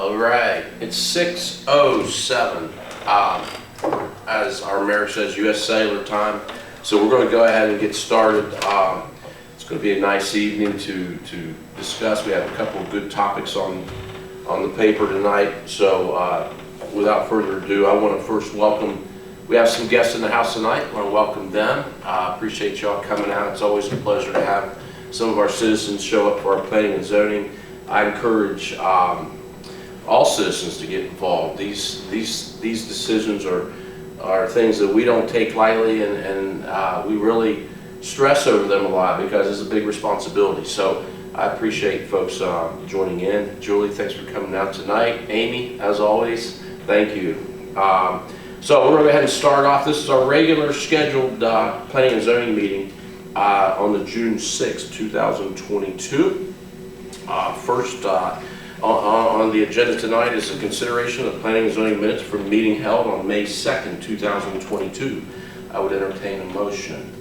All right, it's 6:07. As our mayor says, U.S. Cellular time. So we're going to go ahead and get started. It's going to be a nice evening to discuss. We have a couple of good topics on the paper tonight. So without further ado, I want to first welcome. We have some guests in the house tonight. I want to welcome them. Appreciate y'all coming out. It's always a pleasure to have some of our citizens show up for our planning and zoning. I encourage all citizens to get involved. These decisions are things that we don't take lightly, and we really stress over them a lot because it's a big responsibility. So I appreciate folks joining in. Julie, thanks for coming out tonight. Amy, as always, thank you. So we're going to go ahead and start off. This is our regular scheduled planning and zoning meeting on the June 6, 2022. First on the agenda tonight is a consideration of planning and zoning minutes from a meeting held on May 2nd, 2022. I would entertain a motion.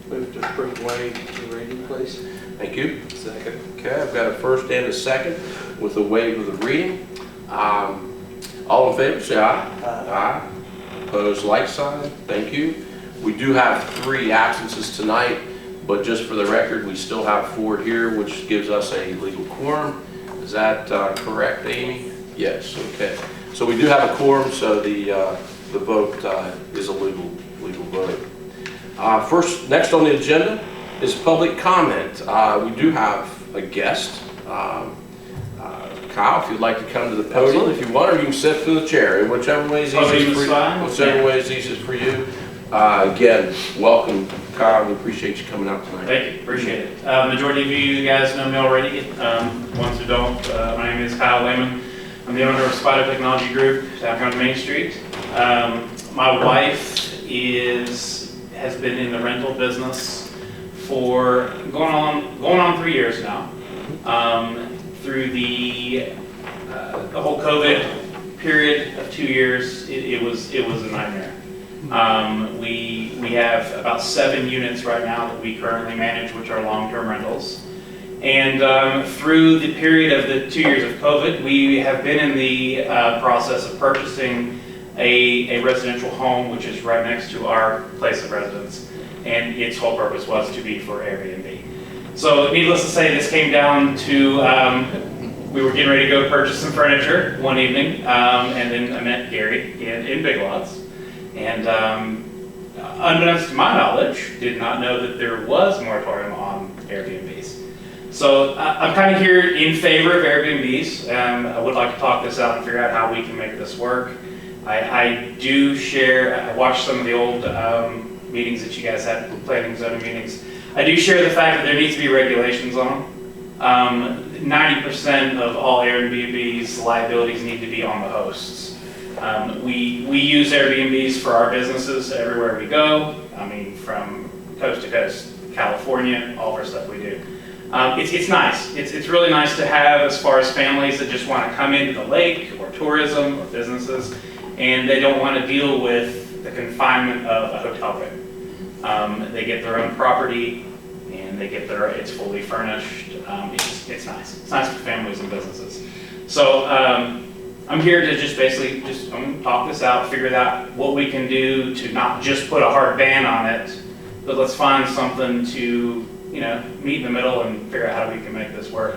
Move to approve waive the reading, please. Thank you. Second. Okay, I've got a first and a second with a waive of the reading. All in favor, say aye. Aye. Opposed, like sign. Thank you. We do have 3 absences tonight, but just for the record, we still have 4 here, which gives us a legal quorum. Is that correct, Amy? Yes. Okay. So we do have a quorum, so the vote is a legal vote. Next on the agenda is public comment. We do have a guest. Kyle, if you'd like to come to the podium, if you want, or you can sit in the chair, whichever way is easiest for you. Whichever way is easiest for you. Again, welcome, Kyle. We appreciate you coming out tonight. Thank you. Appreciate it. Majority of you guys know me already. Ones who don't, my name is Kyle Lehman. I'm the owner of Spider Technology Group down here on Main Street. My wife has been in the rental business for going on 3 years now. Through the whole COVID period of 2 years, it was a nightmare. We have about 7 units right now that we currently manage, which are long-term rentals. And through the period of the 2 years of COVID, we have been in the process of purchasing a residential home, which is right next to our place of residence. And its whole purpose was to be for Airbnb. So needless to say, this came down to, we were getting ready to go purchase some furniture one evening, and then I met Gary in Big Lots. And unbeknownst to my knowledge, did not know that there was a moratorium on Airbnbs. So I'm kind of here in favor of Airbnbs. I would like to talk this out and figure out how we can make this work. I watched some of the old meetings that you guys had, planning and zoning meetings. I do share the fact that there needs to be regulations on them. 90% of all Airbnbs liabilities need to be on the hosts. We use Airbnbs for our businesses everywhere we go. I mean, from coast to coast, California, all of our stuff we do. It's nice. It's really nice to have as far as families that just want to come into the lake or tourism or businesses, and they don't want to deal with the confinement of a hotel room. They get their own property, and it's fully furnished. It's nice. It's nice for families and businesses. So I'm here to just basically I'm going to talk this out, figure out what we can do to not just put a hard ban on it, but let's find something to meet in the middle and figure out how we can make this work.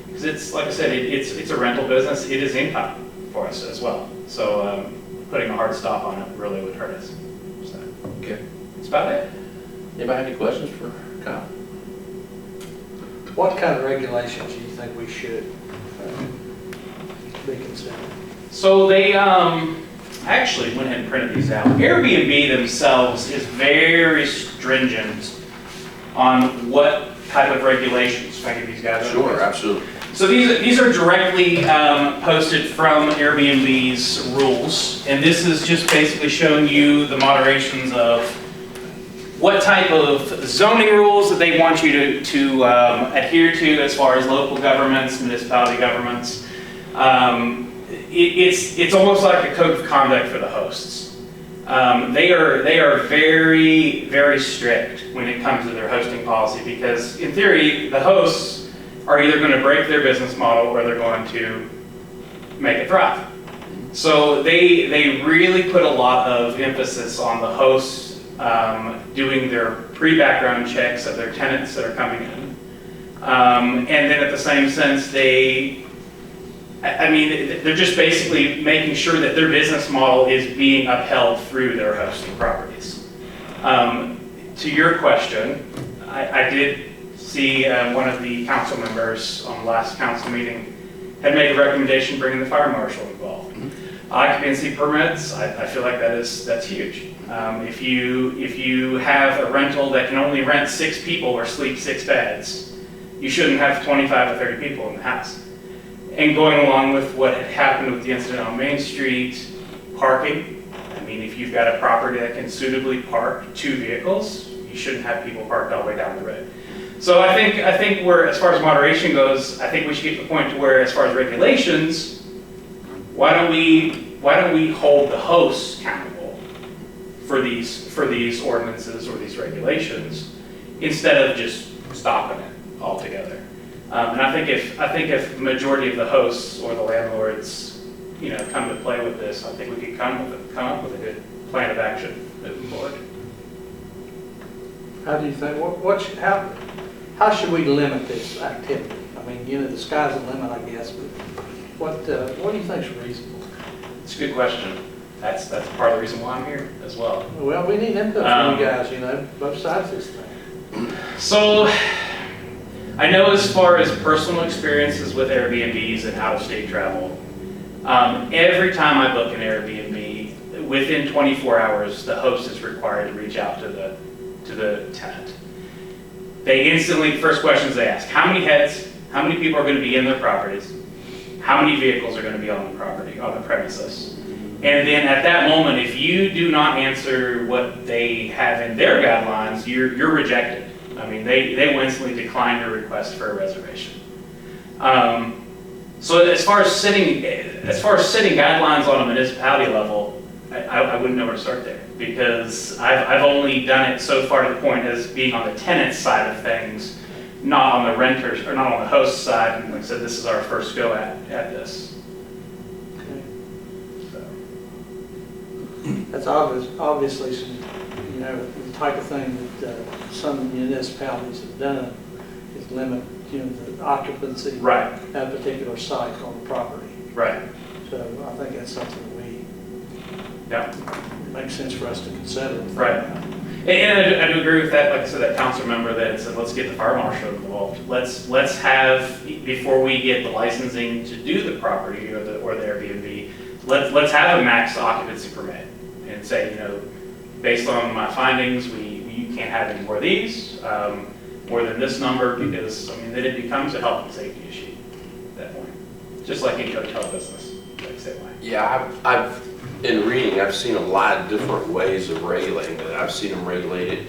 Because it's, like I said, it's a rental business. It is income for us as well. So putting a hard stop on it really would hurt us. So, Okay. that's about it. Anybody have any questions for Kyle? What kind of regulations do you think we should be considering? So they actually went ahead and printed these out. Airbnb themselves is very stringent on what type of regulations. Can I give these guys? Sure, absolutely. So these are directly posted from Airbnb's rules, and this is just basically showing you the moderations of what type of zoning rules that they want you to adhere to as far as local governments, municipality governments. It's almost like a code of conduct for the hosts. They are very, very strict when it comes to their hosting policy, because in theory, the hosts are either going to break their business model or they're going to make it thrive. So they really put a lot of emphasis on the hosts doing their pre-background checks of their tenants that are coming in. And then at the same sense, they're just basically making sure that their business model is being upheld through their hosting properties. To your question, I did see one of the council members on the last council meeting had made a recommendation bringing the fire marshal involved. Occupancy permits, I feel like that's huge. If you have a rental that can only rent 6 people or sleep 6 beds, you shouldn't have 25 or 30 people in the house. And going along with what had happened with the incident on Main Street, parking. I mean, if you've got a property that can suitably park 2 vehicles, you shouldn't have people parked all the way down the road. So I think we're, as far as moderation goes, I think we should get to the point to where, as far as regulations, why don't we hold the hosts accountable for these ordinances or these regulations instead of just stopping it altogether? And I think if the majority of the hosts or the landlords, come to play with this, I think we could come up with a good plan of action moving forward. How do you think, how should we limit this activity? I mean, the sky's the limit, I guess, but what do you think is reasonable? It's a good question. That's part of the reason why I'm here as well. Well, we need input from you guys, both sides of this thing. So, I know as far as personal experiences with Airbnbs and out-of-state travel, every time I book an Airbnb, within 24 hours, the host is required to reach out to the tenant. They instantly, the first questions they ask, how many heads, how many people are going to be in their properties, how many vehicles are going to be on the property, on the premises. And then at that moment, if you do not answer what they have in their guidelines, you're rejected. I mean, they will instantly decline your request for a reservation. So as far as setting guidelines on a municipality level, I wouldn't know where to start there, because I've only done it so far to the point as being on the tenant side of things, not on the renters or not on the host side. And like I said, this is our first go at this. Okay. So. That's obviously some, the type of thing that some municipalities have done is limit, the occupancy Right. at a particular site on the property. Right. So I think that's something Yeah. makes sense for us to consider. Right. And I do agree with that. Like I said, that council member that said, let's get the fire marshal involved. Let's have, before we get the licensing to do the property or the Airbnb, let's have a max occupancy permit and say, based on my findings, you can't have any more of these, more than this number, because then it becomes a health and safety issue at that point. Just like any hotel business, like same way. Yeah, in reading, I've seen a lot of different ways of regulating it. I've seen them regulated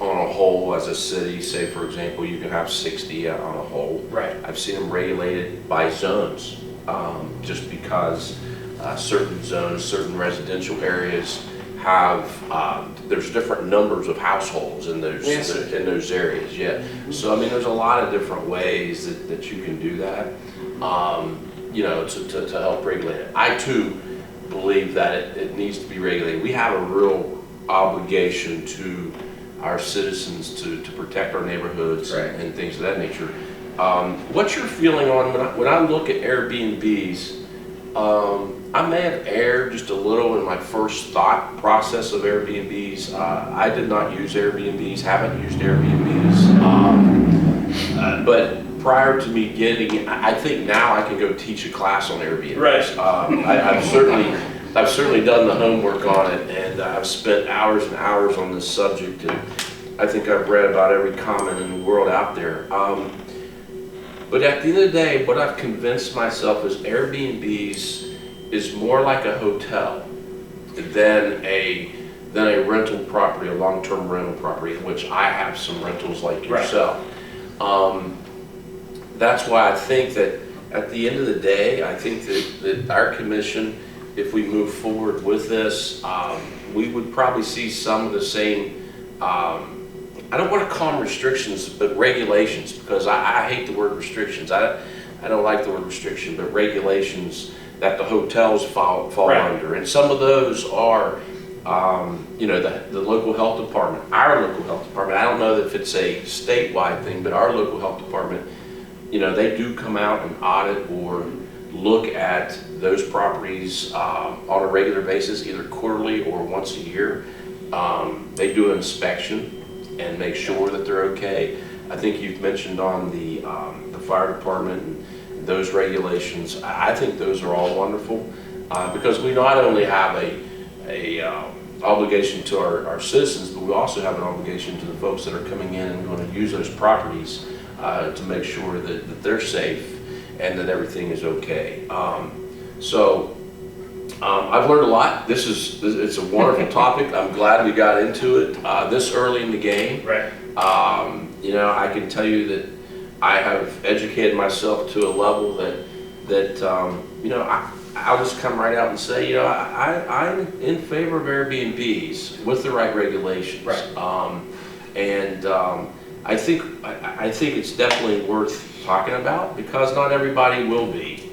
on a whole as a city. Say, for example, you can have 60 on a whole. Right. I've seen them regulated by zones, just because certain zones, certain residential areas have, there's different numbers of households in those, Yes. in those areas. Yeah. So, there's a lot of different ways that you can do that, to help regulate it. I, too, believe that it needs to be regulated. We have a real obligation to our citizens to protect our neighborhoods. Right. and things of that nature. What's your feeling on when I look at Airbnbs? I may have erred just a little in my first thought process of Airbnbs. I did not use Airbnbs, haven't used Airbnbs. But prior to me getting, I think now I can go teach a class on Airbnb. Right. I've certainly done the homework on it, and I've spent hours and hours on this subject, and I think I've read about every comment in the world out there. But at the end of the day, what I've convinced myself is Airbnbs is more like a hotel than a rental property, a long-term rental property, in which I have some rentals like yourself. That's why I think that at the end of the day, I think that our commission, if we move forward with this, we would probably see some of the same, I don't want to call them restrictions, but regulations, because I hate the word restrictions. I don't like the word restriction, but regulations that the hotels fall Right. under. And some of those are, you know, the local health department, our local health department. I don't know if it's a statewide thing, but our local health department, you know, they do come out and audit or look at those properties on a regular basis, either quarterly or once a year. They do an inspection and make sure that they're okay. I think you've mentioned on the fire department and those regulations. I think those are all wonderful because we not only have a obligation to our citizens, but we also have an obligation to the folks that are coming in and going to use those properties to make sure that they're safe and that everything is okay. I've learned a lot. It's a wonderful topic. I'm glad we got into it this early in the game. Right. You know, I can tell you that I have educated myself to a level that you know, I'll just come right out and say, you know, I'm in favor of Airbnbs with the right regulations. Right. I think it's definitely worth talking about because not everybody will be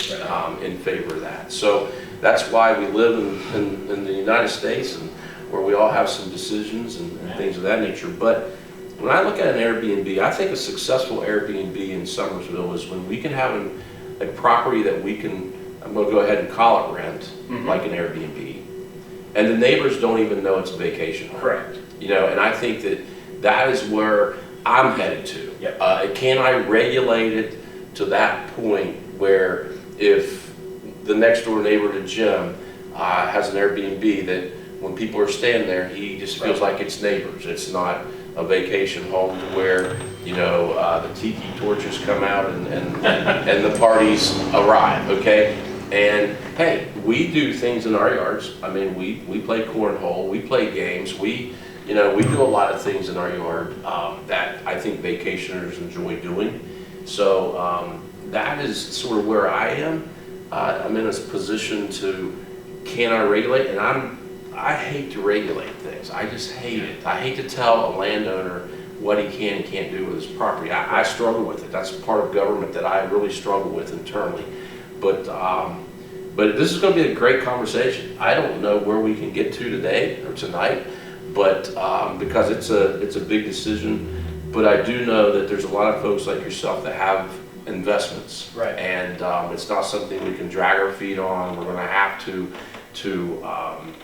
in favor of that. So that's why we live in the United States and where we all have some decisions and things of that nature. But when I look at an Airbnb, I think a successful Airbnb in Summersville is when we can have a property that we can, I'm going to go ahead and call it rent, like an Airbnb. And the neighbors don't even know it's a vacation home. Correct. You know, and I think that is where I'm headed to. Yep. Can I regulate it to that point where if the next door neighbor to Jim has an Airbnb that when people are staying there, he just feels like it's neighbors. It's not a vacation home where, you know, the tiki torches come out and the parties arrive, okay? And hey, we do things in our yards. I mean, we play cornhole, we play games, we do a lot of things in our yard that I think vacationers enjoy doing. So that is sort of where I am. I'm in a position to, can I regulate? And I hate to regulate things. I just hate it. I hate to tell a landowner what he can and can't do with his property. I struggle with it. That's part of government that I really struggle with internally. But this is going to be a great conversation. I don't know where we can get to today or tonight, but because it's a big decision. But I do know that there's a lot of folks like yourself that have investments, Right. And it's not something we can drag our feet on. We're going to have to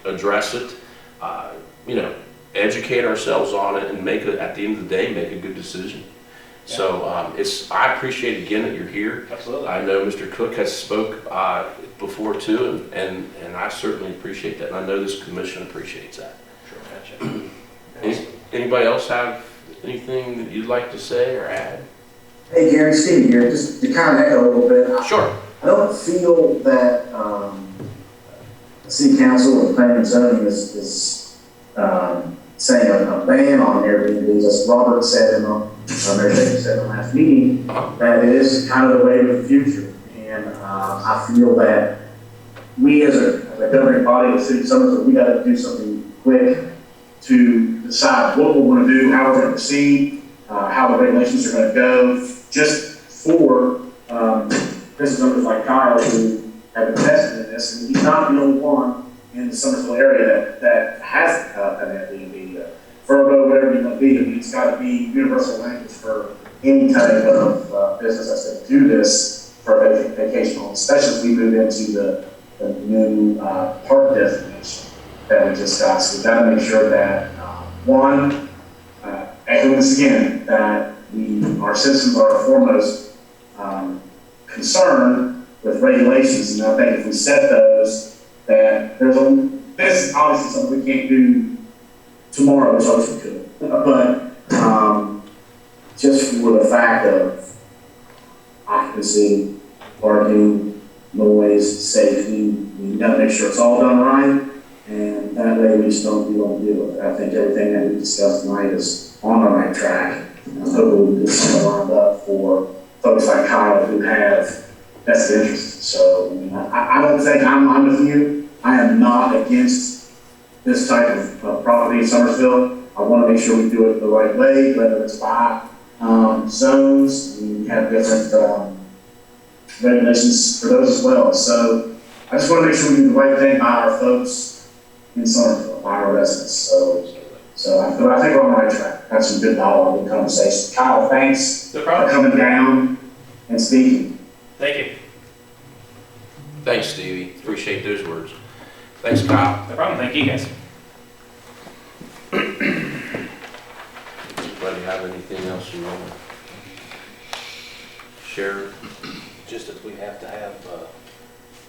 address it, you know, educate ourselves on it, and make it, at the end of the day, make a good decision. Yeah. So I appreciate again that you're here. Absolutely. I know Mr. Cook has spoke before too, and I certainly appreciate that, and I know this commission appreciates that. Sure, gotcha. Anybody else have anything that you'd like to say or add? Hey Gary, Steve here, just to kind of echo a little bit. Sure. I don't feel that City Council or Planning and Zoning is saying a ban on Airbnbs, as Robert said Mary Jane said in the last meeting, that it is kind of the way of the future. And I feel that we as a governing body of the City of Summersville, we got to do something quick to decide what we want to do, how we're going to proceed, how the regulations are going to go, just for business owners like Kyle who have invested in this. And he's not the only one in the Summersville area that has an Airbnb, Vrbo, whatever you want to be. I mean, it's got to be universal language for any type of business that's going to do this for a vacation home, especially if we move into the new park destination that we just got. So we've got to make sure that, echoing this again, that our citizens are our foremost concern with regulations. And I think if we set those, that this is obviously something we can't do tomorrow, which obviously we could. But just for the fact of occupancy, parking, noise, safety, we got to make sure it's all done right. And that way we just don't do it. I think everything that we discussed tonight is on the right track. And I hope we'll get something lined up for folks like Kyle who have vested interest. So I don't think I'm with you. I am not against this type of property in Summersville. I want to make sure we do it the right way, whether it's by zones. We have different regulations for those as well. So I just want to make sure we do the right thing by our folks in Somerville, by our residents. So I think we're on the right track. Had some good dialogue and conversation. Kyle, thanks No for problem. coming down and speaking. Thank you. Thanks, Stevie. Appreciate those words. Thanks, Kyle. No problem. Thank you guys. Anybody have anything else you want to share? Just that we have to have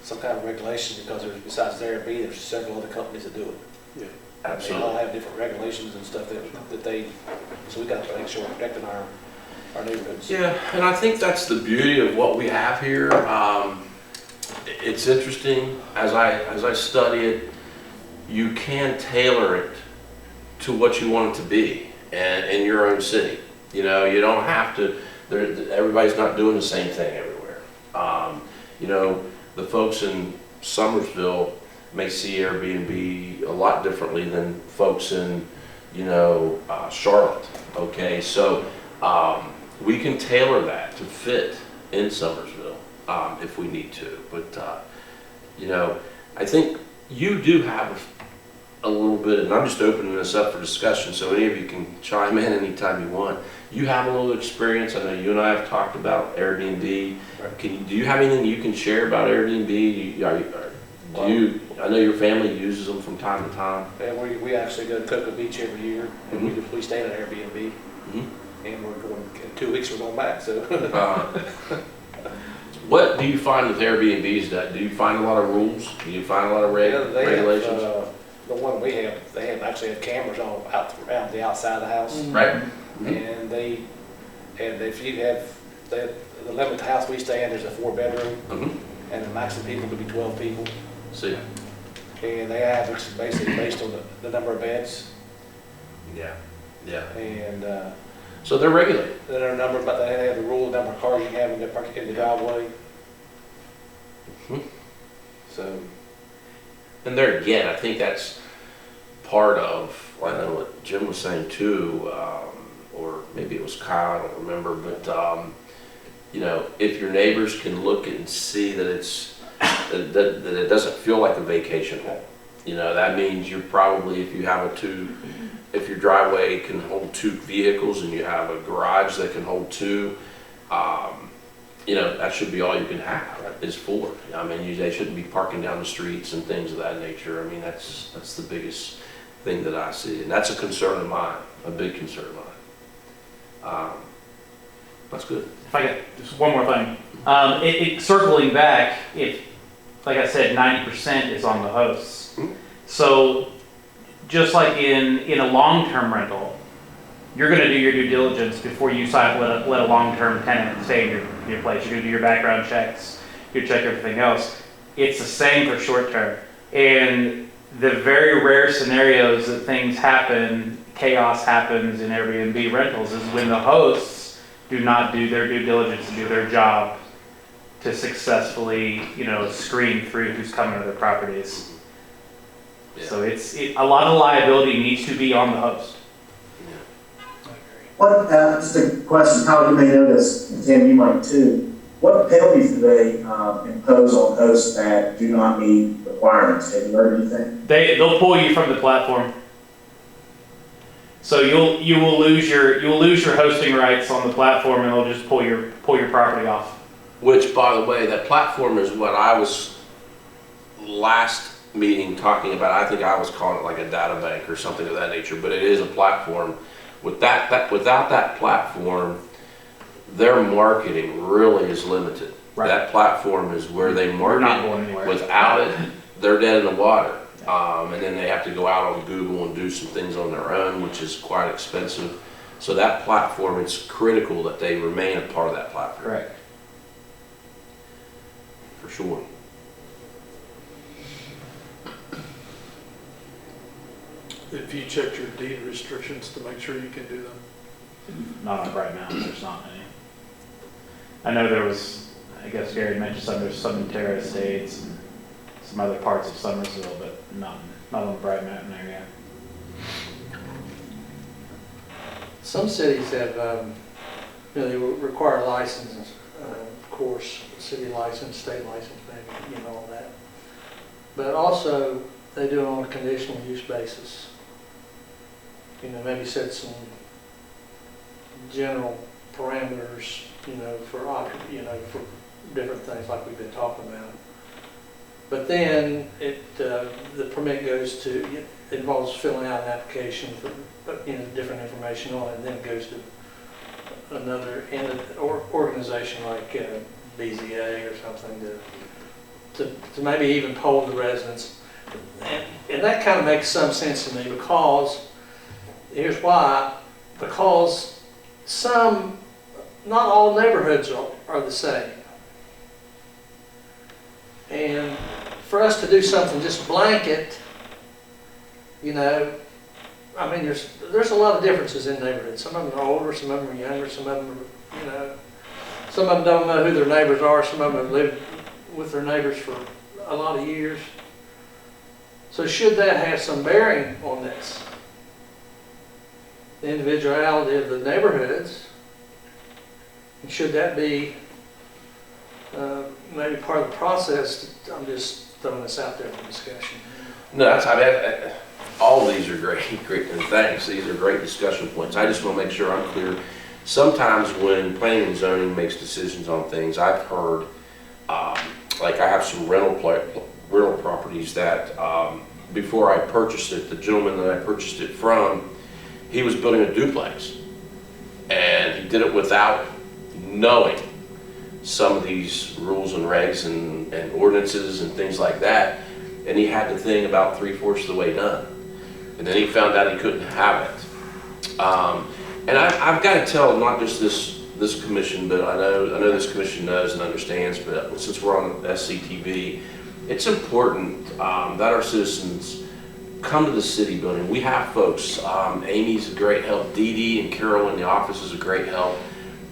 some kind of regulation, because there's, besides Airbnb, there's several other companies that do it. Yeah, They all absolutely. have different regulations and stuff that they, so we got to make sure we're protecting our neighborhoods. Yeah, and I think that's the beauty of what we have here. It's interesting, as I study it, you can tailor it to what you want it to be and in your own city. You know, you don't have to, everybody's not doing the same thing everywhere. You know, the folks in Summersville may see Airbnb a lot differently than folks in, you know, Charlotte, okay? So we can tailor that to fit in Summersville if we need to. But, you know, I think you do have a little bit, and I'm just opening this up for discussion, so any of you can chime in anytime you want. You have a little experience. I know you and I have talked about Airbnb. Right. Do you have anything you can share about Airbnb? I know your family uses them from time to time. And we actually go to Cocoa Beach every year, and we stay at an Airbnb, Mhm. and we're going, in 2 weeks we're going back, so. What do you find with Airbnbs? Do you find a lot of rules? Do you find a lot of Yeah, they have, regulations? the one we have, they have actually have cameras on out around the outside of the house. Right? And if you have, the limit to house we stay in, there's a 4-bedroom, Mhm. and the maximum people could be 12 people. See? And they average basically based on the number of beds, Yeah. Yeah. and So they're regulated. then there are a number, but they have the rule, the number of cars you can have in the driveway. Mhm. So, And there again, I think that's part of, I know what Jim was saying too, or maybe it was Kyle, I don't remember, but, you know, if your neighbors can look and see that that it doesn't feel like a vacation home, you know, that means you're probably, if you have if your driveway can hold 2 vehicles and you have a garage that can hold 2, you know, that should be all you can have, is 4. I mean, they shouldn't be parking down the streets and things of that nature. I mean, that's the biggest thing that I see, and that's a concern of mine, a big concern of mine. That's good. If I get just one more thing, circling back, if, like I said, 90% is on the hosts. Mhm. So just like in a long-term rental, you're going to do your due diligence before you let a long-term tenant stay in your place. You're going to do your background checks, you check everything else. It's the same for short-term. And the very rare scenarios that things happen, chaos happens in Airbnb rentals, is when the hosts do not do their due diligence and do their job to successfully, you know, screen through who's coming to their properties. Yeah. So a lot of liability needs to be on the host. What, just a question, Kyle, you may know this, and Tim, you might too. What penalties do they impose on hosts that do not meet requirements? Have you heard anything? They'll pull you from the platform. So you will lose your hosting rights on the platform, and they'll just pull your property off. Which, by the way, that platform is what I was last meeting talking about. I think I was calling it like a data bank or something of that nature, but it is a platform. Without that platform, their marketing really is limited. Right. That platform is where they We're not market. going anywhere. Without it, they're dead in the water. And then they have to go out on Google and do some things on their own, which is quite expensive. So that platform, it's critical that they remain a part of that platform. Correct. For sure. If you checked your deed restrictions to make sure you can do them. Not on Bright Mountain. There's not any. I know there was. I guess Gary mentioned there's some in Terra Estates and some other parts of Summersville, but not on the Bright Mountain area. Some cities have, you know, they require licenses. Of course, city license, state license, maybe, all that. But also, they do it on a conditional use basis. Maybe set some general parameters, for for different things like we've been talking about. But then the permit goes to, involves filling out an application for, different information on it, and then it goes to another organization like BZA or something to maybe even poll the residents. And that kind of makes some sense to me because, here's why, because not all neighborhoods are the same. And for us to do something just blanket, there's a lot of differences in neighborhoods. Some of them are older, some of them are younger, some of them are, some of them don't know who their neighbors are, some of them have lived with their neighbors for a lot of years. So should that have some bearing on this? The individuality of the neighborhoods, and should that be maybe part of the process? I'm just throwing this out there for discussion. No, all of these are great, and thanks. These are great discussion points. I just want to make sure I'm clear. Sometimes when planning and zoning makes decisions on things, I've heard, like I have some rental properties that before I purchased it, the gentleman that I purchased it from, he was building a duplex, and he did it without knowing some of these rules and regs and ordinances and things like that, and he had the thing about 3/4 of the way done, and then he found out he couldn't have it. And I've got to tell not just this commission, but I know this commission knows and understands, but since we're on SCTV, it's important that our citizens come to the city building. We have folks, Amy's a great help, Dee Dee and Carol in the office is a great help.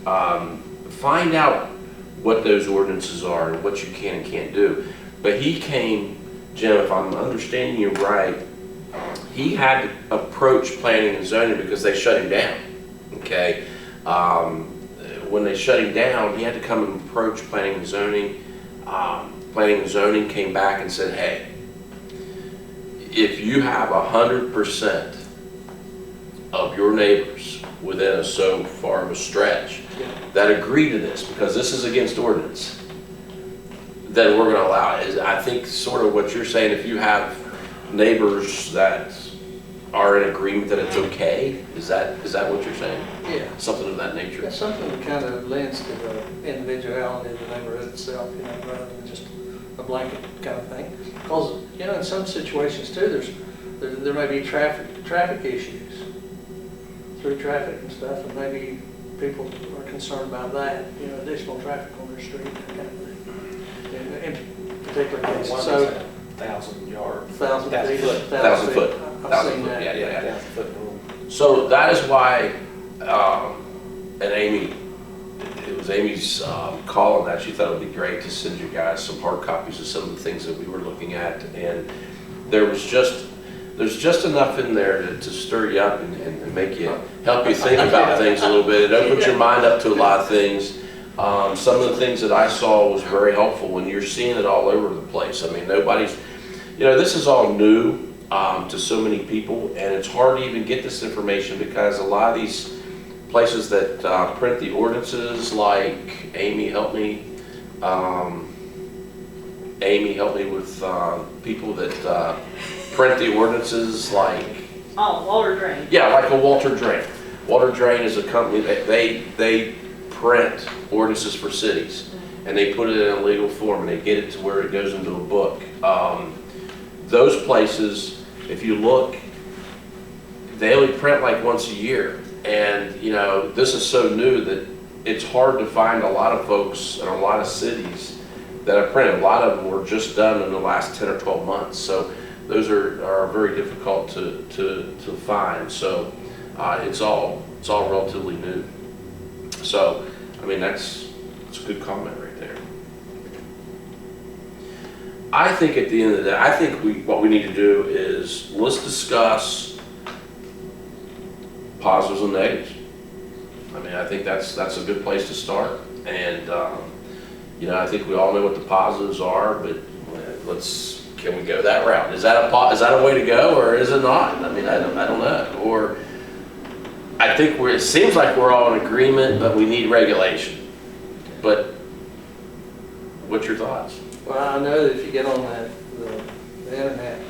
Find out what those ordinances are and what you can and can't do. But he came, Jim, if I'm understanding you right, he had to approach planning and zoning because they shut him down, okay? When they shut him down, he had to come and approach planning and zoning. Planning and zoning came back and said, hey, if you have 100% of your neighbors within so far of a stretch that agree to this, because this is against ordinance, then we're going to allow it. I think sort of what you're saying, if you have neighbors that are in agreement that it's okay, is that what you're saying? Yeah. Something of that nature? It's something that kind of lends to the individuality of the neighborhood itself, rather than just a blanket kind of thing. Because, in some situations too, there may be traffic issues, through traffic and stuff, and maybe people are concerned about that, additional traffic on their street, that kind of thing. In particular cases. One So, is 1,000 yard. 1,000 feet. 1,000 foot. I've 1,000 seen foot, that. yeah. 1,000 foot rule. So that is why, and Amy, it was Amy's call on that. She thought it would be great to send you guys some hard copies of some of the things that we were looking at. And there's just enough in there to stir you up and make you, help you think about things a little bit. It opens your mind up to a lot of things. Some of the things that I saw was very helpful when you're seeing it all over the place. I mean, nobody's, this is all new to so many people, and it's hard to even get this information because a lot of these places that print the ordinances, like Amy helped me with people that print the ordinances, like Walter Drain. yeah, like a Walter Drain. Walter Drain is a company that they print ordinances for cities, and they put it in a legal form, and they get it to where it goes into a book. Those places, if you look, they only print like once a year, and this is so new that it's hard to find a lot of folks in a lot of cities that have printed. A lot of them were just done in the last 10 or 12 months, so those are very difficult to find. So it's all relatively new. So I mean that's a good comment right there. I think at the end of the day, I think what we need to do is let's discuss positives and negatives. I mean, I think that's a good place to start. And You know, I think we all know what the positives are, but can we go that route? Is that a way to go, or is it not? I mean, I don't know. Or I think it seems like we're all in agreement, but we need regulation. But what's your thoughts? Well, I know that if you get on the internet,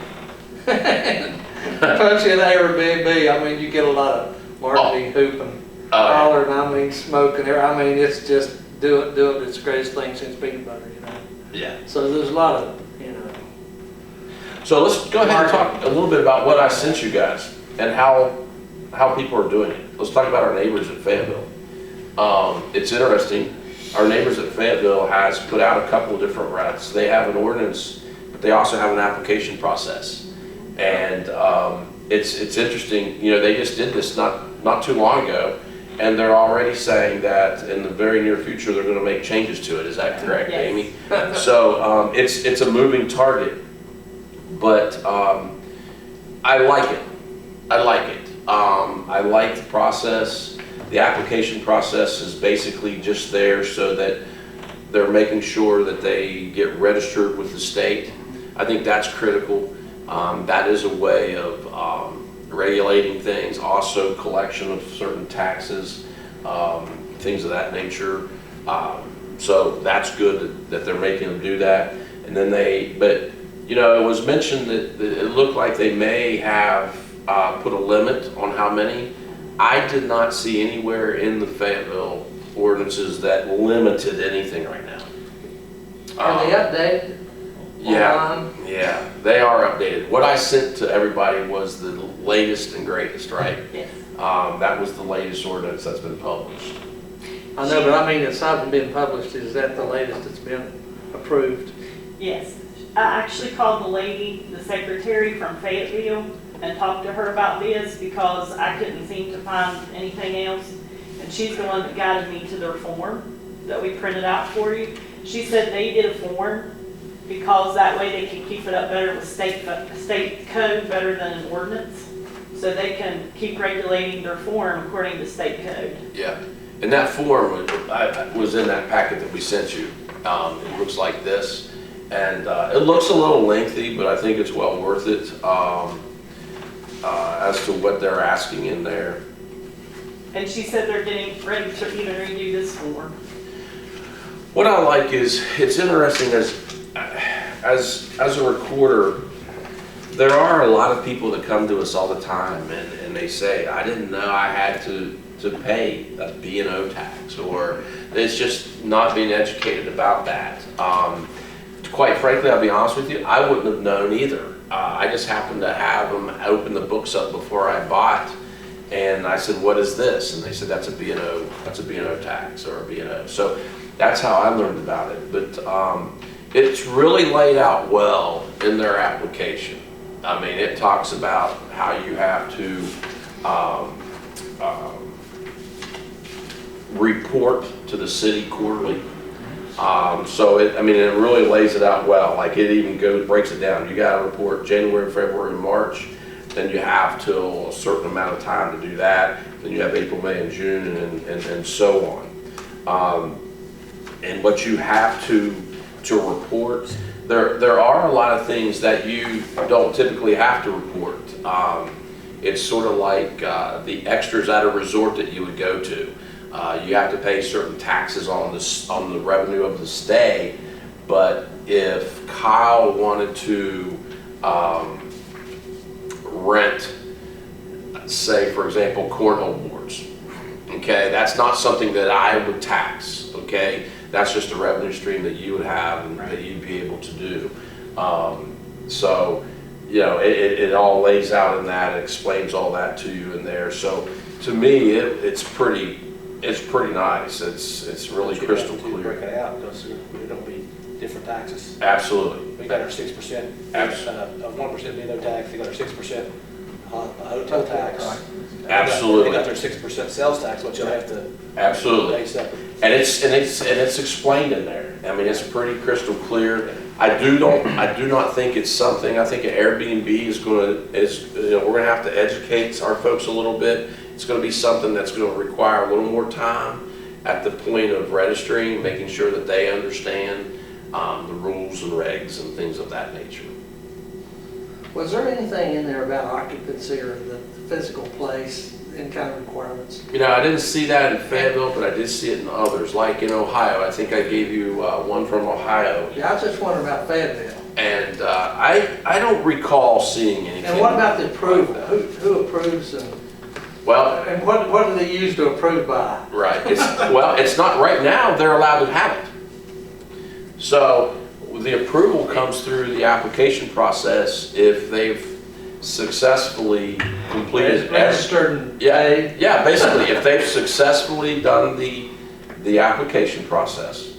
especially in Airbnb, I mean, you get a lot of marketing hooping, hollering, I mean, smoking, I mean, it's just doing its greatest thing since peanut butter, you know? Yeah. So there's a lot of, you know. So let's go ahead and talk a little bit about what I sent you guys and how people are doing it. Let's talk about our neighbors at Fayetteville. It's interesting. Our neighbors at Fayetteville has put out a couple of different routes. They have an ordinance, but they also have an application process. And it's interesting. You know, they just did this not too long ago, and they're already saying that in the very near future they're going to make changes to it. Is that correct, Yes. Amy? So it's a moving target, but I like it. I like it. I like the process. The application process is basically just there so that they're making sure that they get registered with the state. I think that's critical. That is a way of regulating things, also collection of certain taxes, things of that nature. So that's good that they're making them do that. And then but you know, it was mentioned that it looked like they may have put a limit on how many. I did not see anywhere in the Fayetteville ordinances that limited anything right now. Are they updated? Yeah, Online? yeah, they are updated. What I sent to everybody was the latest and greatest, right? Yes. That was the latest ordinance that's been published. I know, but I mean, aside from being published, is that the latest that's been approved? Yes. I actually called the lady, the secretary from Fayetteville, and talked to her about this because I couldn't seem to find anything else. And she's the one that guided me to their form that we printed out for you. She said they did a form because that way they can keep it up better with state code better than an ordinance. So they can keep regulating their form according to state code. Yeah, and that form was in that packet that we sent you. It looks like this, and it looks a little lengthy, but I think it's well worth it as to what they're asking in there. And she said they're getting ready to even redo this form. What I like is, it's interesting as a recorder, there are a lot of people that come to us all the time and they say, I didn't know I had to pay a B&O tax, or it's just not being educated about that. Quite frankly, I'll be honest with you, I wouldn't have known either. I just happened to have them open the books up before I bought, and I said, what is this? And they said, that's a B&O tax, or a B&O. So that's how I learned about it. But it's really laid out well in their application. I mean, it talks about how you have to report to the city quarterly. So it really lays it out well. Like, it even breaks it down. You got to report January, February, and March. Then you have till a certain amount of time to do that. Then you have April, May, and June, and so on. And what you have to report, there are a lot of things that you don't typically have to report. It's sort of like the extras at a resort that you would go to. You have to pay certain taxes on the revenue of the stay, but if Kyle wanted to rent, say for example, cornhole boards, okay, that's not something that I would tax, okay? That's just a revenue stream that you would have and that you'd be able to do. So, you know, it all lays out in that, it explains all that to you in there. So to me, it's pretty nice. It's really crystal Break clear. it out, because there's going to be different taxes. Absolutely. We got our 6%, 1% B&O tax, they got our 6% hotel tax. Absolutely. They got their 6% sales tax, which you'll have to Absolutely. pay separate. And it's explained in there. I mean, it's pretty crystal clear. I do not think it's something. I think an Airbnb we're going to have to educate our folks a little bit. It's going to be something that's going to require a little more time at the point of registering, making sure that they understand the rules and regs and things of that nature. Was there anything in there about occupancy or the physical place, any kind of requirements? You know, I didn't see that in Fayetteville, but I did see it in others, like in Ohio. I think I gave you one from Ohio. Yeah, I was just wondering about Fayetteville. And I don't recall seeing anything. And what about the like approval? that. Who approves and Well, what do they use to approve by? right, it's not, right now, they're allowed to have it. So the approval comes through the application process if they've successfully completed. Registered and Yeah, paid? yeah, basically, if they've successfully done the application process,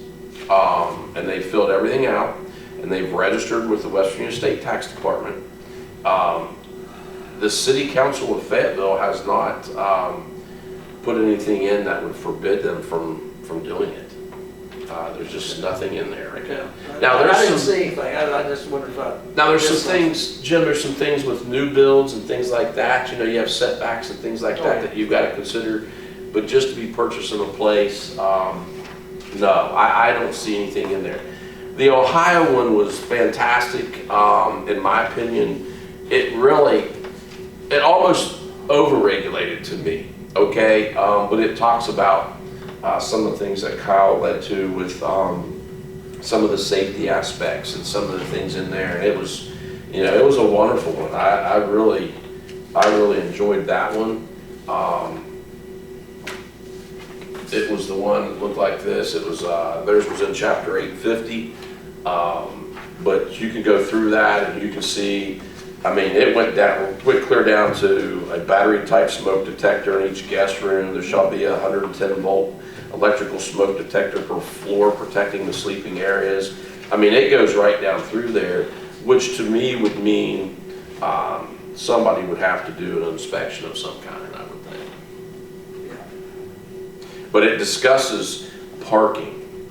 and they've filled everything out, and they've registered with the West Virginia State Tax Department, the City Council of Fayetteville has not put anything in that would forbid them from doing it. There's just nothing in there right now. Now, I there's didn't some, see anything, I just wondered if I. now there's some missed something. things, Jim, there's some things with new builds and things like that, you know, you have setbacks and things like that that you've got to consider. But just to be purchasing a place, no, I don't see anything in there. The Ohio one was fantastic, in my opinion. It almost overregulated to me, okay? But it talks about some of the things that Kyle led to with some of the safety aspects and some of the things in there. And it was, you know, it was a wonderful one. I really enjoyed that one. It was the one that looked like this. It was, theirs was in chapter 850. But you can go through that and you can see, I mean, it went clear down to a battery type smoke detector in each guest room. There shall be a 110 volt electrical smoke detector per floor protecting the sleeping areas. I mean, it goes right down through there, which to me would mean somebody would have to do an inspection of some kind, I would think. But it discusses parking,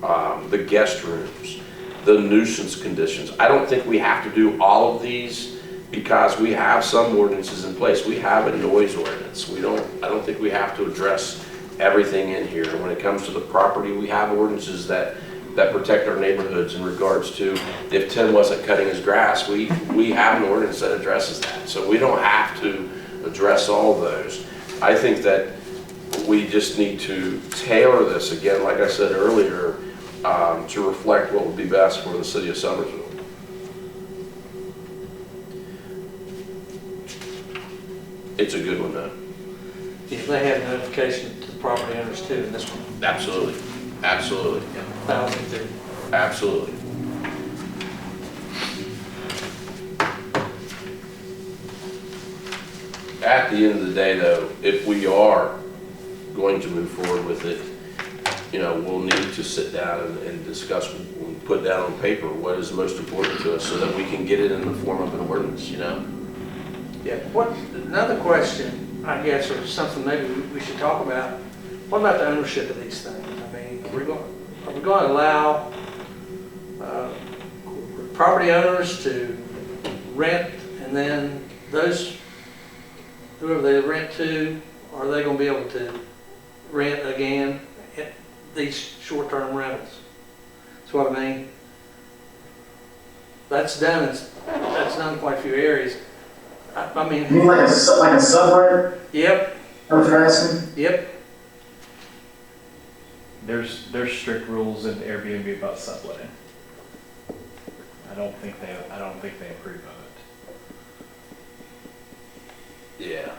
the guest rooms, the nuisance conditions. I don't think we have to do all of these because we have some ordinances in place. We have a noise ordinance. I don't think we have to address everything in here. When it comes to the property, we have ordinances that protect our neighborhoods in regards to if Tim wasn't cutting his grass, we have an ordinance that addresses that. So we don't have to address all of those. I think that we just need to tailor this, again, like I said earlier, to reflect what would be best for the city of Summersville. It's a good one though. If they have notification to the property owners too in this one. Absolutely, absolutely, 1,002. absolutely. At the end of the day though, if we are going to move forward with it, you know, we'll need to sit down and discuss and put down on paper what is most important to us so that we can get it in the form of an ordinance, you know? Yeah, another question, I guess, or something maybe we should talk about, what about the ownership of these things? I mean, are we going to allow property owners to rent, and then whoever they rent to, are they going to be able to rent again these short-term rentals? That's what I mean. That's done in quite a few areas. I mean. You mean like a subrent? Yep, I was asking. yep. There's strict rules in Airbnb about subletting. I don't think they approve of it. Yeah.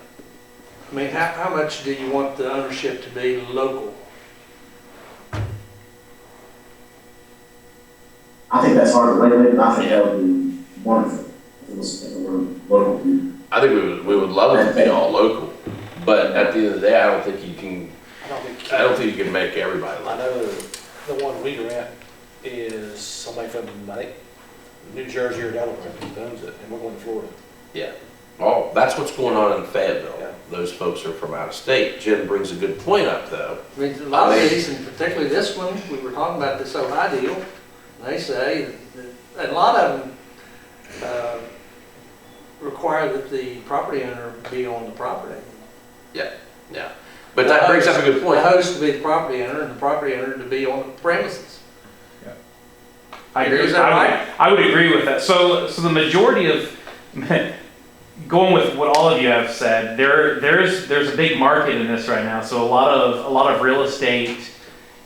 I mean, how much do you want the ownership to be local? I think that's hard to regulate, but I think that would be wonderful if it were local people. I think we would love it to be all local, but at the end of the day, I don't think you can make everybody I like know the one we rent is somebody from, I think, New Jersey or Delaware that owns it, and we're going to Florida. Yeah. Oh, that's what's going on in Fayetteville. Yeah. Those folks are from out of state. Jim brings a good point up, though. I mean, a lot of these, and particularly this one, we were talking about this Ohio deal, they say that a lot of them require that the property owner be on the property. Yeah, yeah. But that brings up a good The point. host to be the property owner and the property owner to be on the premises. I agree. Is that right? I would agree with that. So the majority of, going with what all of you have said, there's a big market in this right now. So a lot of real estate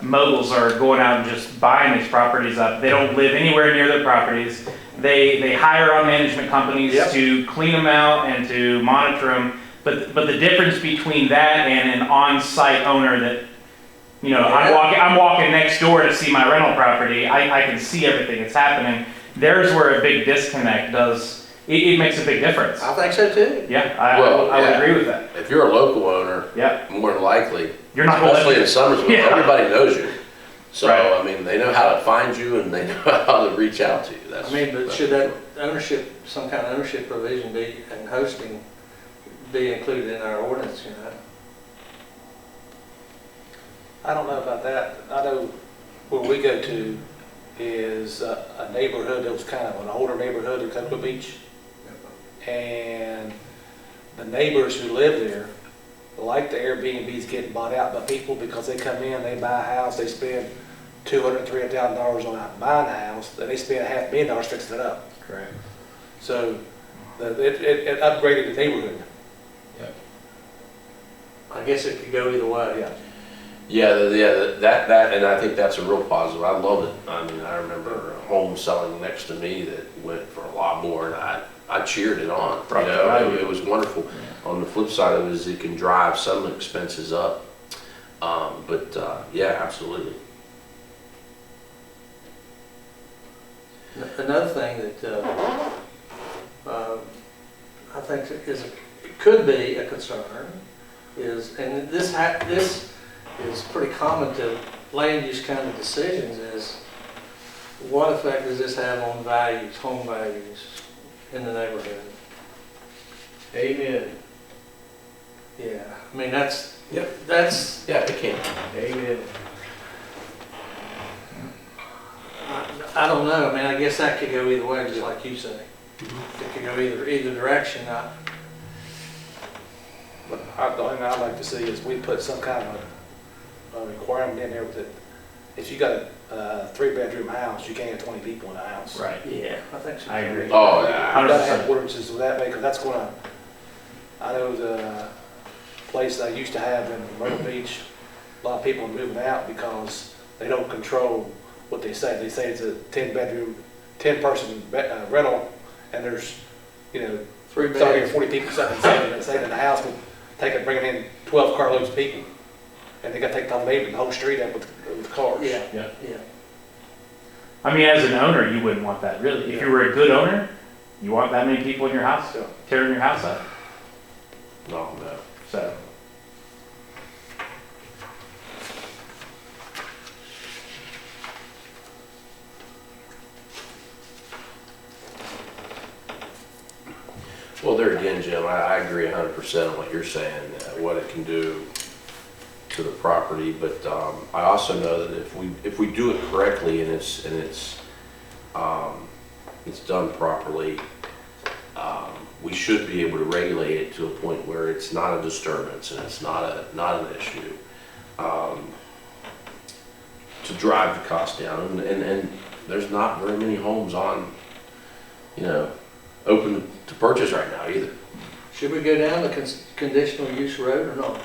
moguls are going out and just buying these properties up. They don't live anywhere near their properties. They hire on management companies Yep. to clean them out and to monitor them. But the difference between that and an on-site owner that, you know, I'm walking next door to see my rental property, I can see everything that's happening. There's where a big disconnect does, it makes a big difference. I think so too. Yeah, I Well, would yeah. agree with that. If you're a local owner, Yeah, more than likely, you're not gonna especially in live, Summersville, Yeah. everybody knows you. So, Right. I mean, they know how to find you and they know how to reach out to you. I mean, but should that ownership, some kind of ownership provision be, and hosting be included in our ordinance, you know? I don't know about that. I know where we go to is a neighborhood that was kind of an older neighborhood in Cocoa Beach. And the neighbors who live there like the Airbnbs getting bought out by people because they come in, they buy a house, they spend $200,000, $300,000 on buying a house, then they spend $500,000 fixing it up. Correct. So it upgraded the neighborhood. I guess it could go either way. Yeah. That, and I think that's a real positive. I love it. I mean, I remember a home selling next to me that went for a lot more, and I cheered it on. You know, it was wonderful. On the flip side of it is it can drive some expenses up. Yeah, absolutely. Another thing that I think is, could be a concern is, and this is pretty common to land use kind of decisions, is what effect does this have on values, home values in the neighborhood? Amen. Yeah, I mean, that's, Yeah, it can. Amen. I don't know, I mean, I guess that could go either way, just like you say. It could go either direction. But the only thing I'd like to see is we put some kind of a requirement in there that if you got a 3-bedroom house, you can't have 20 people in a house. right. Yeah, I think so. I agree. Oh, yeah. You gotta have ordinances with that, because that's gonna, I know the place I used to have in Myrtle Beach, a lot of people are moving out because they don't control what they say. They say it's a 10-bedroom, 10-person rental, and there's, 3 30 or bedrooms. 40 people staying in the house, but bringing in 12 carloads of people. And they gotta take the whole street up with cars. Yeah, Yeah. yeah. I mean, as an owner, you wouldn't want that, really. If you were a good owner, you want that many people in your house, Yeah. tearing your house up, No. so. Well, there again, Jim, I agree 100% on what you're saying, what it can do to the property, but I also know that if we do it correctly and it's done properly, we should be able to regulate it to a point where it's not a disturbance and it's not an issue, to drive the cost down. And there's not very many homes on, open to purchase right now either. Should we go down the conditional use road or not?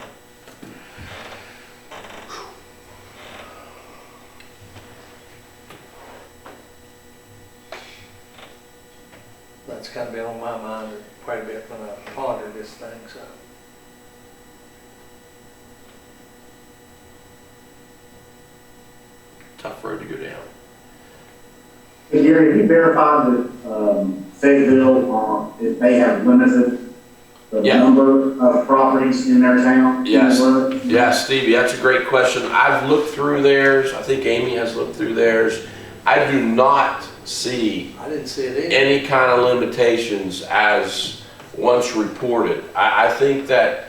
That's kind of been on my mind quite a bit when I pondered this thing, so. Tough road to go down. Hey, Gary, have you verified that, Fayetteville, if they have limited the Yeah. number of properties in their town? Yes. Anywhere? Yeah, Stevie, that's a great question. I've looked through theirs. I think Amy has looked through theirs. I do not see I didn't see it either. any kind of limitations as once reported. I think that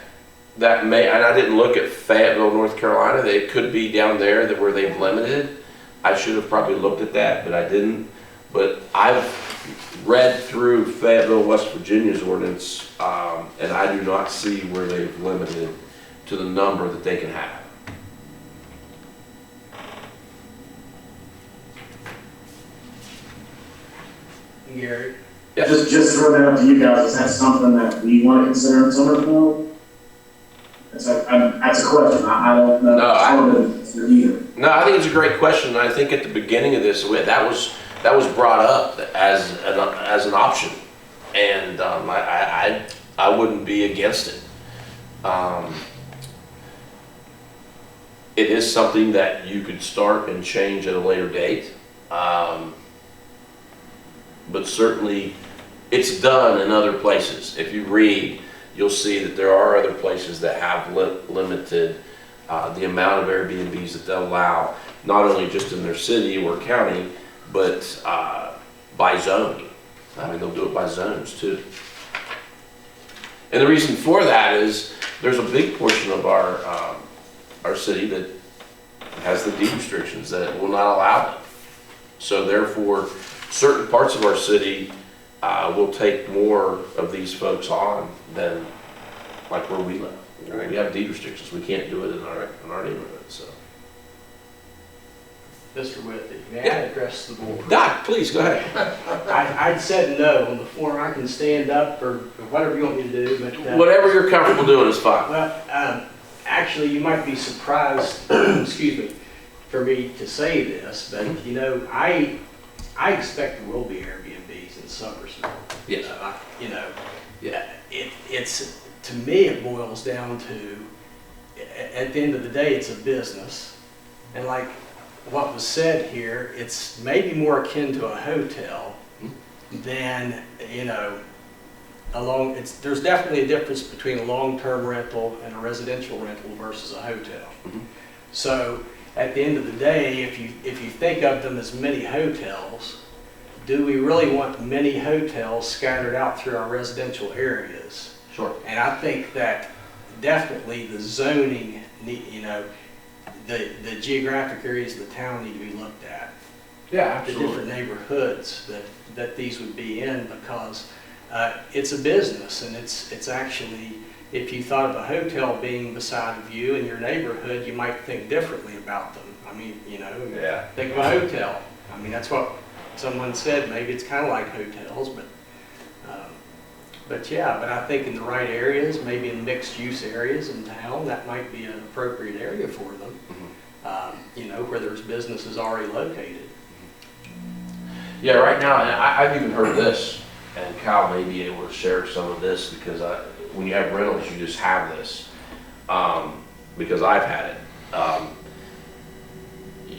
may, and I didn't look at Fayetteville, North Carolina. They could be down there where they've limited. I should have probably looked at that, but I didn't. But I've read through Fayetteville, West Virginia's ordinance, and I do not see where they've limited to the number that they can have. Gary? Yes. Just throwing that out to you guys, is that something that we want to consider in Somerville? That's a question, I don't know. No, I- Either. No, I think it's a great question. I think at the beginning of this, that was brought up as an option, and I wouldn't be against it. It is something that you could start and change at a later date, but certainly it's done in other places. If you read, you'll see that there are other places that have limited the amount of Airbnbs that they'll allow, not only just in their city or county, but by zoning. I mean, they'll do it by zones too. And the reason for that is there's a big portion of our city that has the deed restrictions that will not allow it. So therefore, certain parts of our city will take more of these folks on than like where we live. We have deed restrictions. We can't do it in our neighborhood. So, Mr. Whitby, may Yeah. I address the board? Doc, please go ahead. I'd said no on the floor. I can stand up or whatever you want me to do, but. Whatever you're comfortable doing is fine. Well, actually, you might be surprised, excuse me, for me to say this, but you know, I expect there will be Airbnbs in Summersville. Yes. You know, Yeah. it's, to me, it boils down to, at the end of the day, it's a business. And like what was said here, it's maybe more akin to a hotel than, you know, there's definitely a difference between a long-term rental and a residential rental versus a hotel. Mhm. So at the end of the day, if you think of them as mini hotels, do we really want many hotels scattered out through our residential areas? Sure. And I think that definitely the zoning, you know, the geographic areas of the town need to be looked at. Yeah, The different neighborhoods that these would be in, because it's a business, and it's actually, if you thought of a hotel being beside of you in your neighborhood, you might think differently about them. I mean, you know, Yeah. think of a hotel. I mean, that's what someone said, maybe it's kind of like hotels, but yeah, but I think in the right areas, maybe in mixed use areas in town, that might be an appropriate area for them. You know, where there's businesses already located. Yeah, right now, and I've even heard this, and Kyle may be able to share some of this, because when you have rentals, you just have this, because I've had it.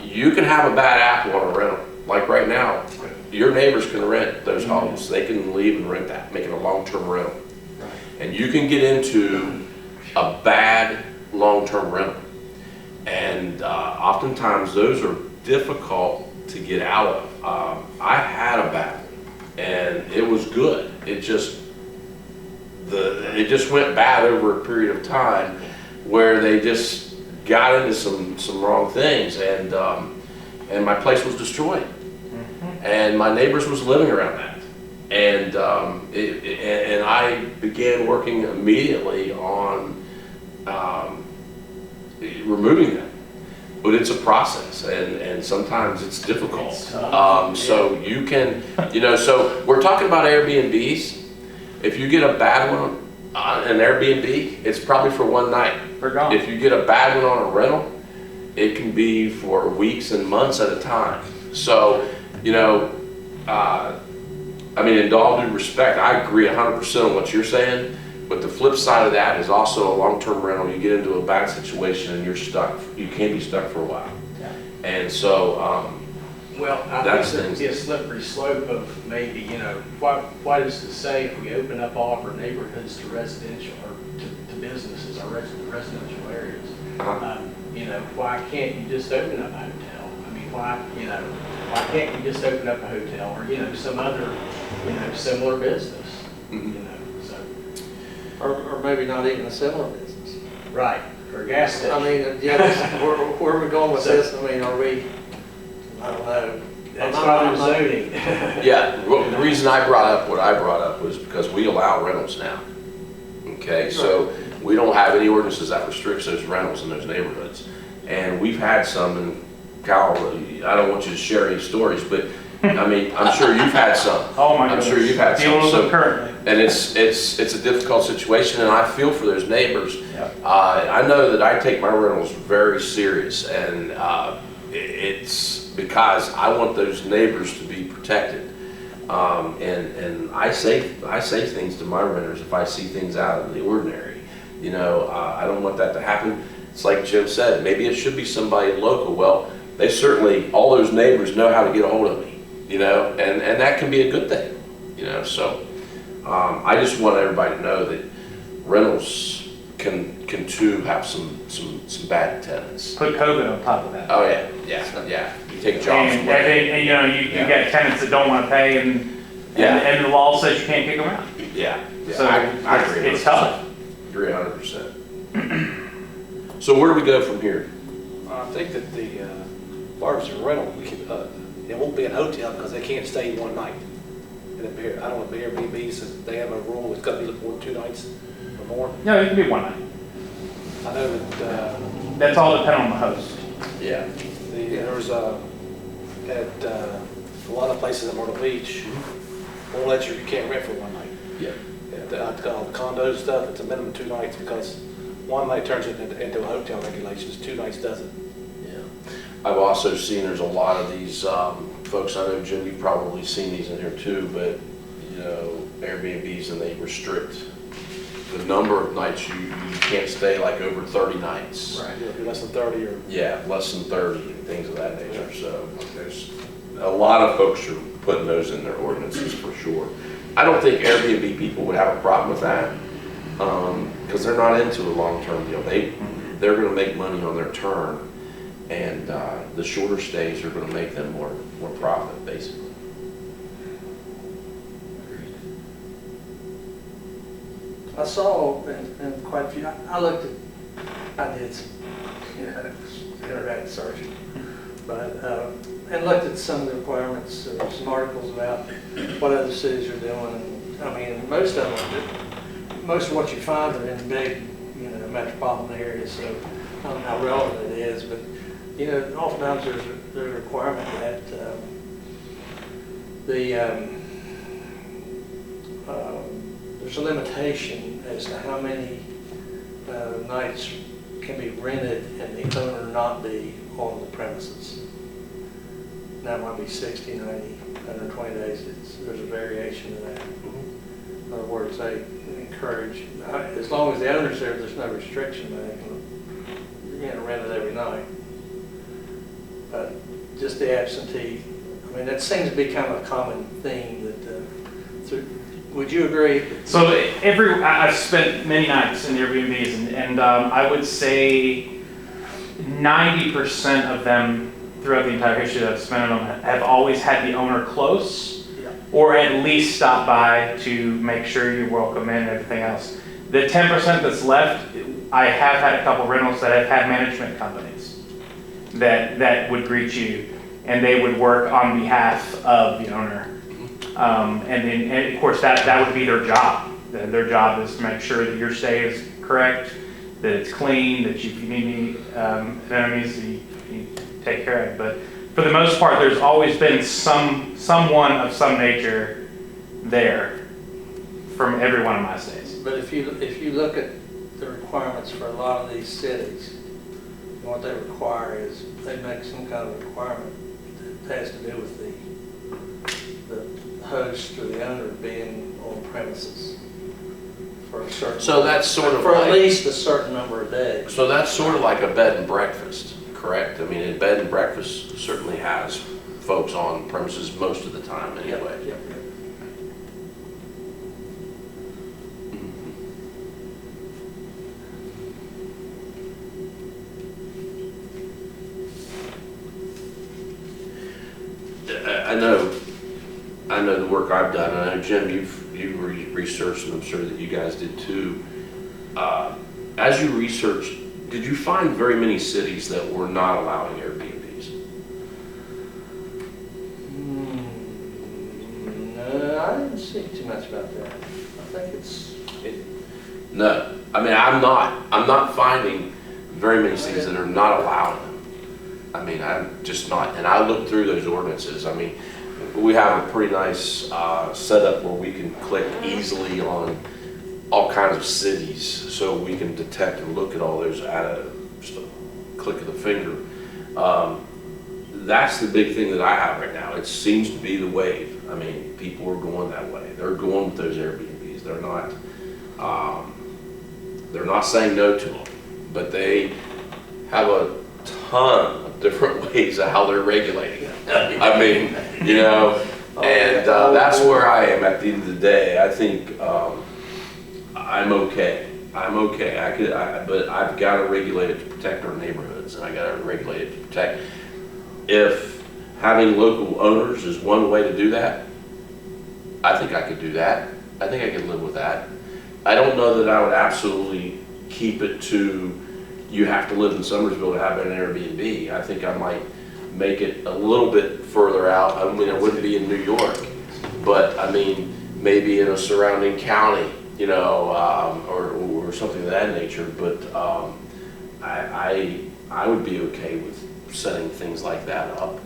You can have a bad apple on a rental. Like right now, your neighbors can rent those homes. They can leave and rent that, make it a long-term rental. And you can get into a bad long-term rental. And oftentimes those are difficult to get out of. I had a bad one, and it was good. It just went bad over a period of time where they just got into some wrong things, and my place was destroyed. And my neighbors was living around that, and and I began working immediately on removing them. But it's a process, and sometimes it's difficult. So you can, you know, so we're talking about Airbnbs. If you get a bad one on an Airbnb, it's probably for one night. We're gone. If you get a bad one on a rental, it can be for weeks and months at a time. So, you know, I mean, in all due respect, I agree 100% on what you're saying, but the flip side of that is also a long-term rental. You get into a bad situation and you're stuck. You can be stuck for a while. And so, Well, I That's think things. there'd be a slippery slope of maybe, you know, what is to say if we open up all of our neighborhoods to residential, or to businesses, our residential areas? You know, why can't you just open up a hotel? I mean, why can't you just open up a hotel, or, you know, some other, you know, similar business? You know, so, Or maybe not even a similar business. right, or a gas station. I mean, yeah, where are we going with this? I mean, are we, I don't know. That's why there's zoning. yeah, well, the reason I brought up what I brought up was because we allow rentals now. Okay, so we don't have any ordinances that restricts those rentals in those neighborhoods. And we've had some, and Cal, I don't want you to share any stories, but I mean, I'm sure you've had some. Oh my I'm goodness. sure you've had some. Dealing with So- them currently. And it's a difficult situation, and I feel for those neighbors. Yeah. I know that I take my rentals very serious, and it's because I want those neighbors to be protected. And I say things to my renters if I see things out of the ordinary. You know, I don't want that to happen. It's like Jim said, maybe it should be somebody local. Well, they certainly, all those neighbors know how to get a hold of me, you know, and that can be a good thing, you know, so. I just want everybody to know that rentals can too have some bad tenants. Put COVID on top of that. Oh yeah. You take jobs And, away. and, you know, you got tenants that don't want to pay, and the law says you can't kick them out. Yeah. So I agree. it's tough. Agree 100%. So where do we go from here? I think that the bars and rental, it won't be an hotel because they can't stay one night. I don't know if Airbnbs, they have a rule, it's got to be more than 2 nights or more. No, it can be one night. I know that That's all dependent on the host. Yeah. there was at a lot of places in Myrtle Beach, won't let you can't rent for one night. Yeah. At the condo stuff, it's a minimum 2 nights because one night turns it into a hotel regulations, 2 nights doesn't. Yeah. I've also seen there's a lot of these folks, I know Jim, you've probably seen these in here too, but you know, Airbnbs, and they restrict the number of nights you can't stay, like over 30 nights. Right. Less than 30 or. Yeah, less than 30 and things of that nature. So there's a lot of folks are putting those in their ordinances for sure. I don't think Airbnb people would have a problem with that because they're not into a long-term deal. They're going to make money on their turn. And the shorter stays are going to make them more profit, basically. I saw in quite a few, I looked at, I did some, internet searching, but, and looked at some of the requirements, there were some articles about what other cities are doing. And, I mean, most of what you find are in big, metropolitan areas, so I don't know how relevant it is, but oftentimes there's a requirement that there's a limitation as to how many nights can be rented and the owner not be on the premises. Now it might be 60, 90, 120 days. There's a variation in that. In other words, they encourage, as long as the owner's there, there's no restriction, they can rent it every night. But just the absentee, I mean, that seems to be kind of a common theme that, would you agree? So I've spent many nights in Airbnbs, and I would say 90% of them throughout the entire history that I've spent on them have always had the owner close, or at least stop by to make sure you're welcome in and everything else. The 10% that's left, I have had a couple rentals that have had management companies that would greet you, and they would work on behalf of the owner. And of course that would be their job. Their job is to make sure that your stay is correct, that it's clean, that if you need any enemies, you take care of it. But for the most part, there's always been someone of some nature there from every one of my stays. But if you look at the requirements for a lot of these cities, what they require is they make some kind of requirement that has to do with the host or the owner being on premises for a certain. So that's sort of for at like, least a certain number of days. so that's sort of like a bed and breakfast, correct? I mean, a bed and breakfast certainly has folks on premises most of the time anyway. Yep. I know the work I've done. I know, Jim, you've researched, and I'm sure that you guys did too. As you researched, did you find very many cities that were not allowing Airbnbs? No, I didn't see too much about that. I think it's No, I mean, I'm not finding very many cities that are not allowing them. I mean, I'm just not, and I looked through those ordinances. I mean, we have a pretty nice setup where we can click easily on all kinds of cities, so we can detect and look at all those at just a click of the finger. That's the big thing that I have right now. It seems to be the wave. I mean, people are going that way. They're going with those Airbnbs. They're not saying no to them, but they have a ton of different ways of how they're regulating it. I mean, you know, and that's where I am at the end of the day. I think I'm okay. But I've got to regulate it to protect our neighborhoods, and I got to regulate it to protect. If having local owners is one way to do that, I think I could do that. I think I could live with that. I don't know that I would absolutely keep it to you have to live in Summersville to have an Airbnb. I think I might make it a little bit further out. I mean, it wouldn't be in New York, but I mean, maybe in a surrounding county, you know, or something of that nature. But I would be okay with setting things like that up.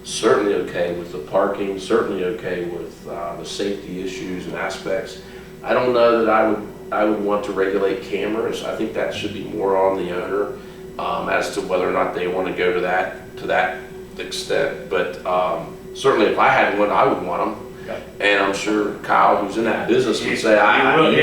Certainly okay with the parking, certainly okay with the safety issues and aspects. I don't know that I would want to regulate cameras. I think that should be more on the owner as to whether or not they want to go to that extent. But certainly if I had one, I would want them. And I'm sure Kyle, who's in that business, would say,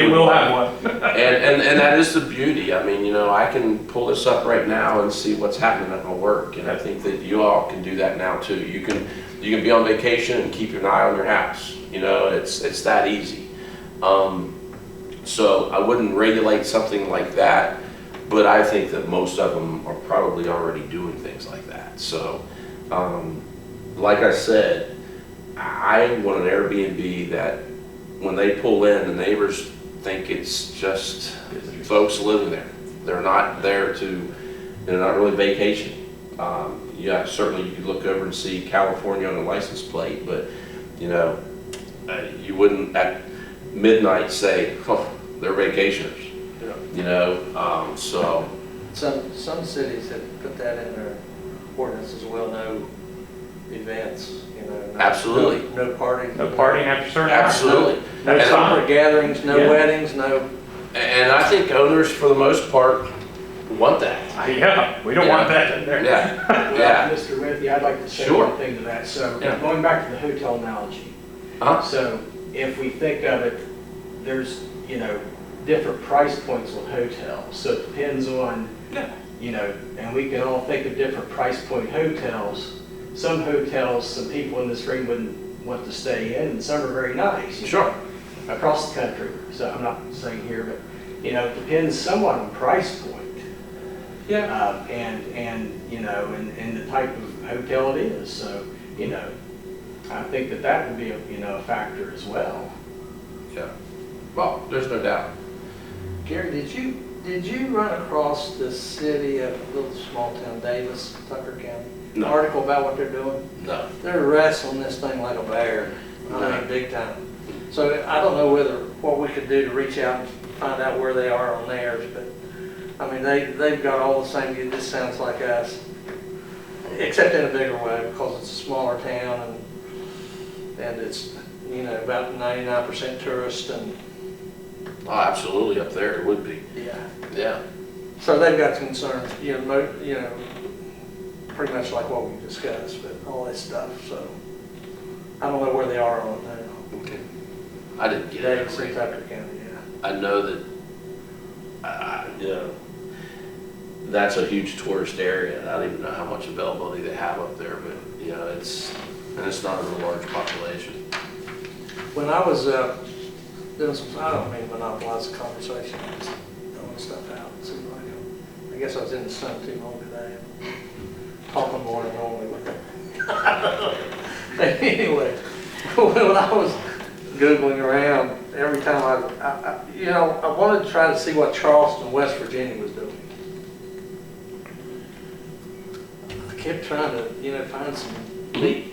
He will have one. and that is the beauty. I mean, you know, I can pull this up right now and see what's happening at my work, and I think that you all can do that now too. You can be on vacation and keep an eye on your house. You know, it's that easy. So I wouldn't regulate something like that, but I think that most of them are probably already doing things like that. So, like I said, I want an Airbnb that when they pull in, the neighbors think it's just folks living there. They're not there they're not really vacationing. Yeah, certainly you could look over and see California on the license plate, but you know, you wouldn't at midnight say, oh, they're vacationers. You know, so. Some cities have put that in their ordinance as well, no events, you know. Absolutely. No parties. No partying after certain hours. Absolutely. No corporate gatherings, no Yeah. weddings, no. And I think owners, for the most part, want that. Yeah, we don't want that in there. Yeah, yeah. Mr. Withy, I'd like to say Sure. one thing to that. So Yeah. going back to the hotel analogy. Huh? So if we think of it, there's, you know, different price points with hotels. So it depends on, you know, and we can all think of different price point hotels. Some hotels, some people in this room wouldn't want to stay in, and some are very nice. You Sure. know, across the country. So I'm not saying here, but, you know, it depends somewhat on price point. Yeah. And you know, and the type of hotel it is. So, you know, I think that would be a factor as well. Yeah. Well, there's no doubt. Gary, did you run across the city of little small town Davis, Tucker County? No. Article about what they're doing? No. They're wrestling this thing like a bear. I mean, big time. So I don't know what we could do to reach out and find out where they are on theirs, but I mean, they've got all the same, it just sounds like us, except in a bigger way because it's a smaller town and it's, you know, about 99% tourist and. Oh, absolutely, up there it would be. Yeah. Yeah. So they've got concerns, you know, pretty much like what we discussed, but all this stuff, so. I don't know where they are on it now. Okay. I didn't get Davis it. and Tucker County, yeah. I know that, you know, that's a huge tourist area. I don't even know how much availability they have up there, but, you know, it's not a real large population. When I was doing some, I don't mean monopolize the conversation, I was throwing stuff out. It seemed like I guess I was in the sun too long today, talking more than normally with it. Anyway, when I was Googling around, every time I wanted to try to see what Charleston, West Virginia was doing. I kept trying to, find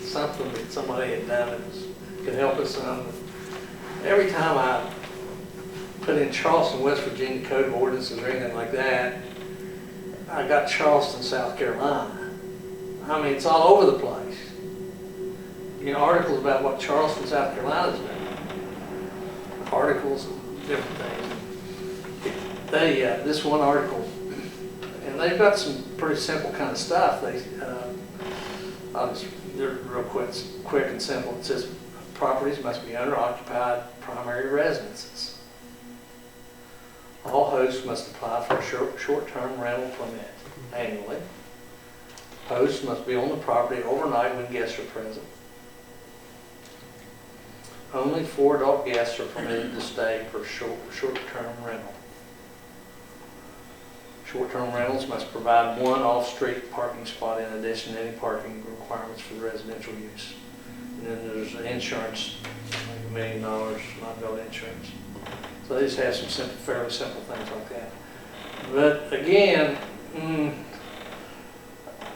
something that somebody had done that could help us. Every time I put in Charleston, West Virginia code of ordinances or anything like that. I got Charleston, South Carolina. I mean, it's all over the place. You know, articles about what Charleston, South Carolina's doing. Articles, different things. This one article, and they've got some pretty simple kind of stuff. I'll just do it real quick and simple. It says properties must be owner-occupied primary residences. All hosts must apply for a short-term rental permit annually. Hosts must be on the property overnight when guests are present. Only 4 adult guests are permitted to stay for short-term rental. Short-term rentals must provide 1 off-street parking spot in addition to any parking requirements for the residential use. And then there's insurance, like $1 million liability insurance. So they just have some fairly simple things like that. But again,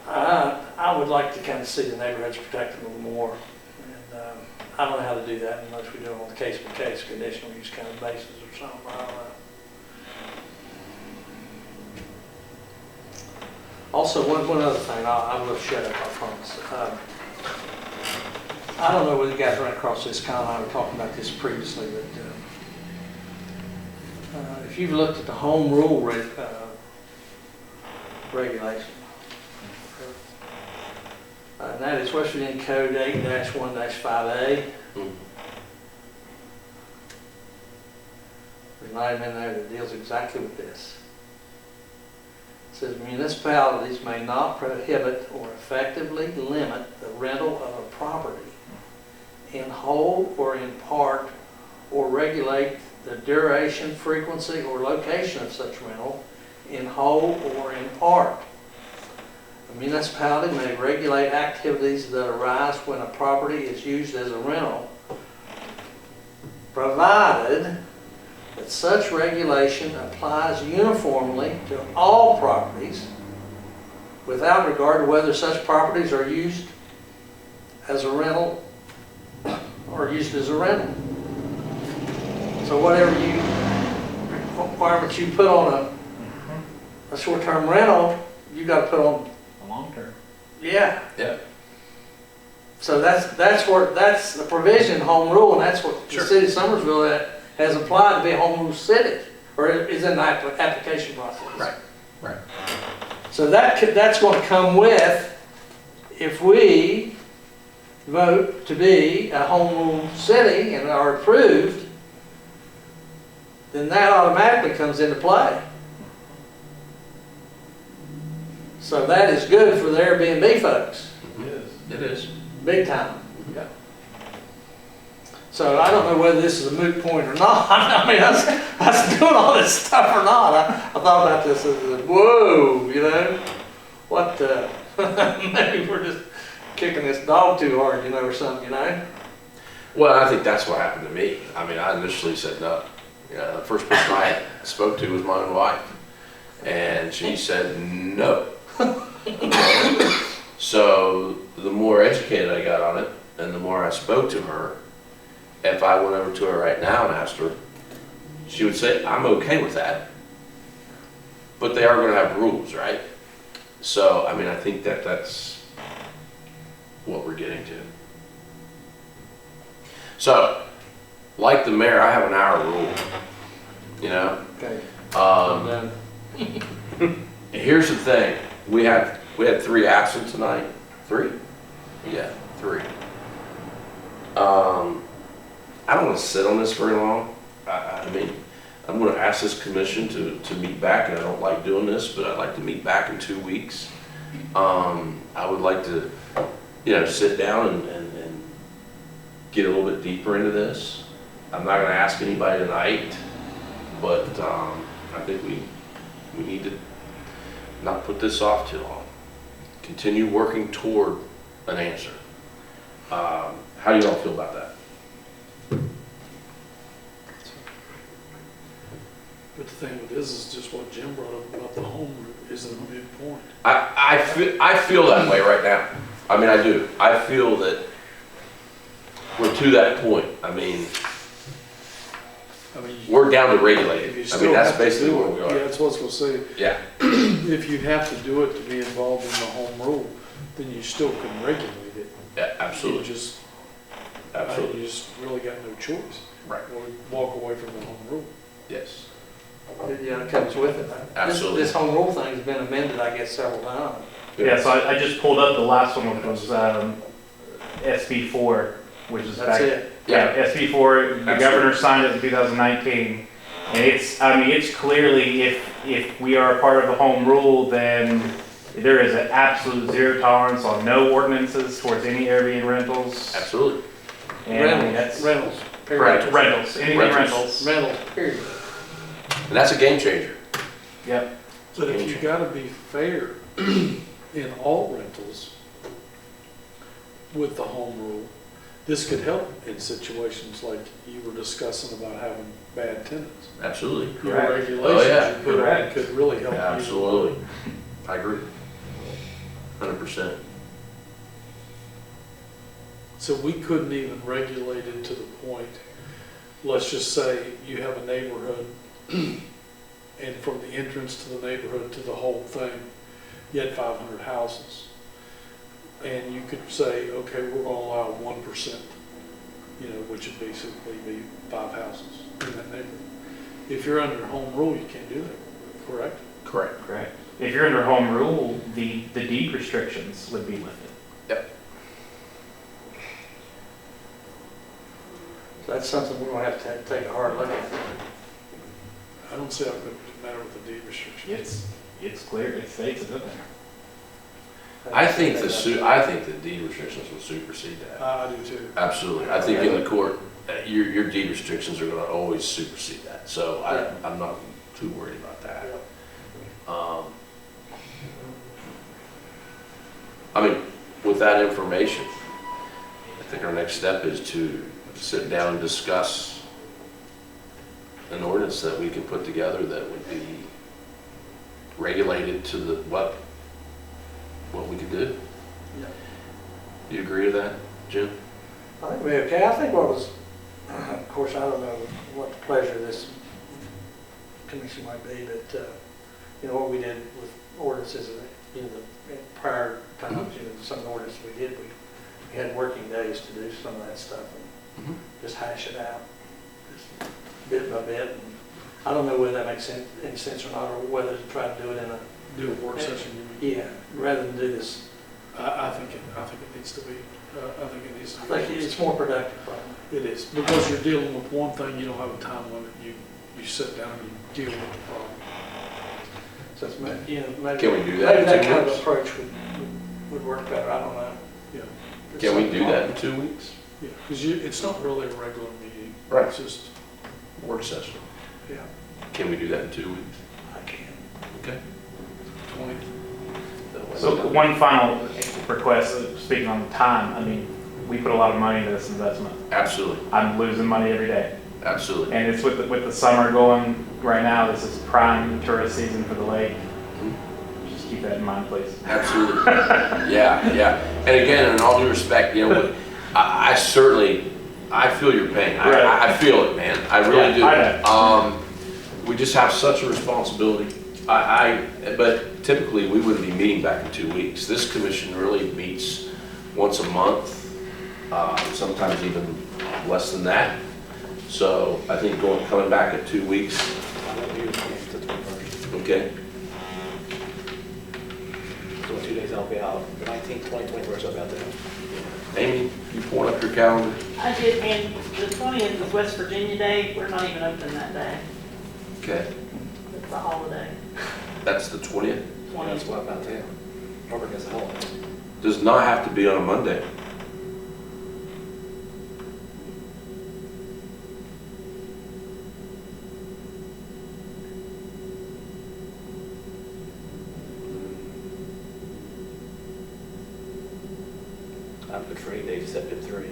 I would like to kind of see the neighborhoods protected a little more. And I don't know how to do that unless we do it on a case-by-case conditional use kind of basis or something. I don't know. Also, one other thing, I will shut up, I promise. I don't know whether you guys ran across this, Kyle and I were talking about this previously, but if you've looked at the home rule regulation, and that is West Virginia Code 8-1-5A. There's an item in there that deals exactly with this. It says municipalities may not prohibit or effectively limit the rental of a property in whole or in part, or regulate the duration, frequency, or location of such rental in whole or in part. A municipality may regulate activities that arise when a property is used as a rental, provided that such regulation applies uniformly to all properties without regard to whether such properties are used as a rental or used as a rental. So whatever requirements you put on a short-term rental, you got to put on A long term. Yeah. Yeah. So that's the provision, home rule, and that's what the city of Summersville has applied to be a home rule city, or is in the application process. Right. So that's going to come with, if we vote to be a home rule city and are approved, then that automatically comes into play. So that is good for the Airbnb folks, It is. big time. Yeah. So I don't know whether this is a moot point or not. I mean, I was doing all this stuff or not. I thought about this as, whoa, you know, what the, maybe we're just kicking this dog too hard, you know, or something, you know? Well, I think that's what happened to me. I mean, I initially said no. You know, the first person I spoke to was my own wife, and she said no. So the more educated I got on it, and the more I spoke to her, if I went over to her right now and asked her, she would say, I'm okay with that. But they are going to have rules, right? So, I mean, I think that's what we're getting to. So, like the mayor, I have an hour rule, you know? Okay. Here's the thing. We had 3 absent tonight. 3? Yeah, 3. I don't want to sit on this very long. I mean, I'm going to ask this commission to meet back, and I don't like doing this, but I'd like to meet back in 2 weeks. I would like to, you know, sit down and get a little bit deeper into this. I'm not going to ask anybody tonight, but I think we need to not put this off too long. Continue working toward an answer. How do you all feel about that? But the thing with this is just what Jim brought up about the home route isn't a moot point. I feel that way right now. I mean, I do. I feel that we're to that point. I mean, I mean. We're down to If you regulated. I still mean, that's have to basically do where it, we yeah, are. that's what I was gonna say. Yeah, If you have to do it to be involved in the home rule, then you still can regulate it. yeah, You absolutely, just, absolutely. you just really got no choice. Right. Or walk away from the home rule. Yes, Yeah, it comes with it. Absolutely. This home rule thing's been amended, I guess, several times. Yeah, so I just pulled up the last one, which was SB 4, which is That's back. it. Yeah, SB 4, the Absolutely. governor signed it in 2019. And it's clearly, if we are a part of the home rule, then there is an absolute zero tolerance on no ordinances towards any Airbnb rentals. absolutely. And I mean, that's Rentals, Right. period. rentals, anything Rentals. rentals. Rentals, period. And that's a game changer. Yep. But if you gotta be fair in all rentals with the home rule, this could help in situations like you were discussing about having bad tenants. Absolutely. Your Correct. regulations Oh, yeah, you put on correct. could really help you. Absolutely. I agree. 100%. So we couldn't even regulate it to the point, let's just say you have a neighborhood and from the entrance to the neighborhood to the whole thing, you had 500 houses. And you could say, okay, we're gonna allow 1%, which would basically be 5 houses in that neighborhood. If you're under home rule, you can't do that, correct? Correct. Correct. If you're under home rule, the deed restrictions would be lifted. So that's something we're gonna have to take a hard look at. I don't see how it could matter with the deed restriction. It's clear, it states it in there. I think the deed restrictions will supersede that. I do too. Absolutely. I think in the court, your deed restrictions are gonna always supersede that. So I'm not too worried about that. I mean, with that information, I think our next step is to sit down and discuss an ordinance that we can put together that would be regulated to what we could do. Yeah. Do you agree with that, Jim? I think we're okay. I think of course, I don't know what the pleasure of this commission might be, but, what we did with ordinances, in prior times, some of the ordinances we did, we had working days to do some of that stuff and just hash it out, just bit by bit. And I don't know whether that makes any sense or not, or whether to try to do it in a, Do a work session, you mean? yeah, rather than do this. I think it needs to be, I think it needs to I be. think it's more productive, probably. It is, because you're dealing with one thing, you don't have a time limit, you sit down and you deal with the problem. So it's, maybe. Can we do that in Maybe that 2 kind of weeks? approach would work better, I don't know. Yeah, Can we do that in 2 weeks? yeah, because it's not really a regular meeting. Right. It's just, Work session. yeah, Can we do that in 2 weeks? I can. Okay. 20. So one final request, speaking on time, I mean, we put a lot of money into this investment. Absolutely. I'm losing money every day. Absolutely. And it's with the summer going right now, this is prime tourist season for the lake. Just keep that in mind, please. Absolutely. Yeah. And again, in all due respect, I certainly, I feel your pain. Right. I feel it, man. I really do. Yeah, I know. We just have such a responsibility. But typically, we wouldn't be meeting back in 2 weeks. This commission really meets once a month, sometimes even less than that. So I think coming back in 2 weeks, okay? So in 2 days I'll be out, the 19th, 20th, 21st, I'll be out there. Amy, you pulling up your calendar? I did, and the 20th is West Virginia Day, we're not even open that day, Okay, it's a holiday. that's the 20th. That's why I'm out there. Robert gets a holiday. Does not have to be on a Monday. I'm good for 8 days except at 3.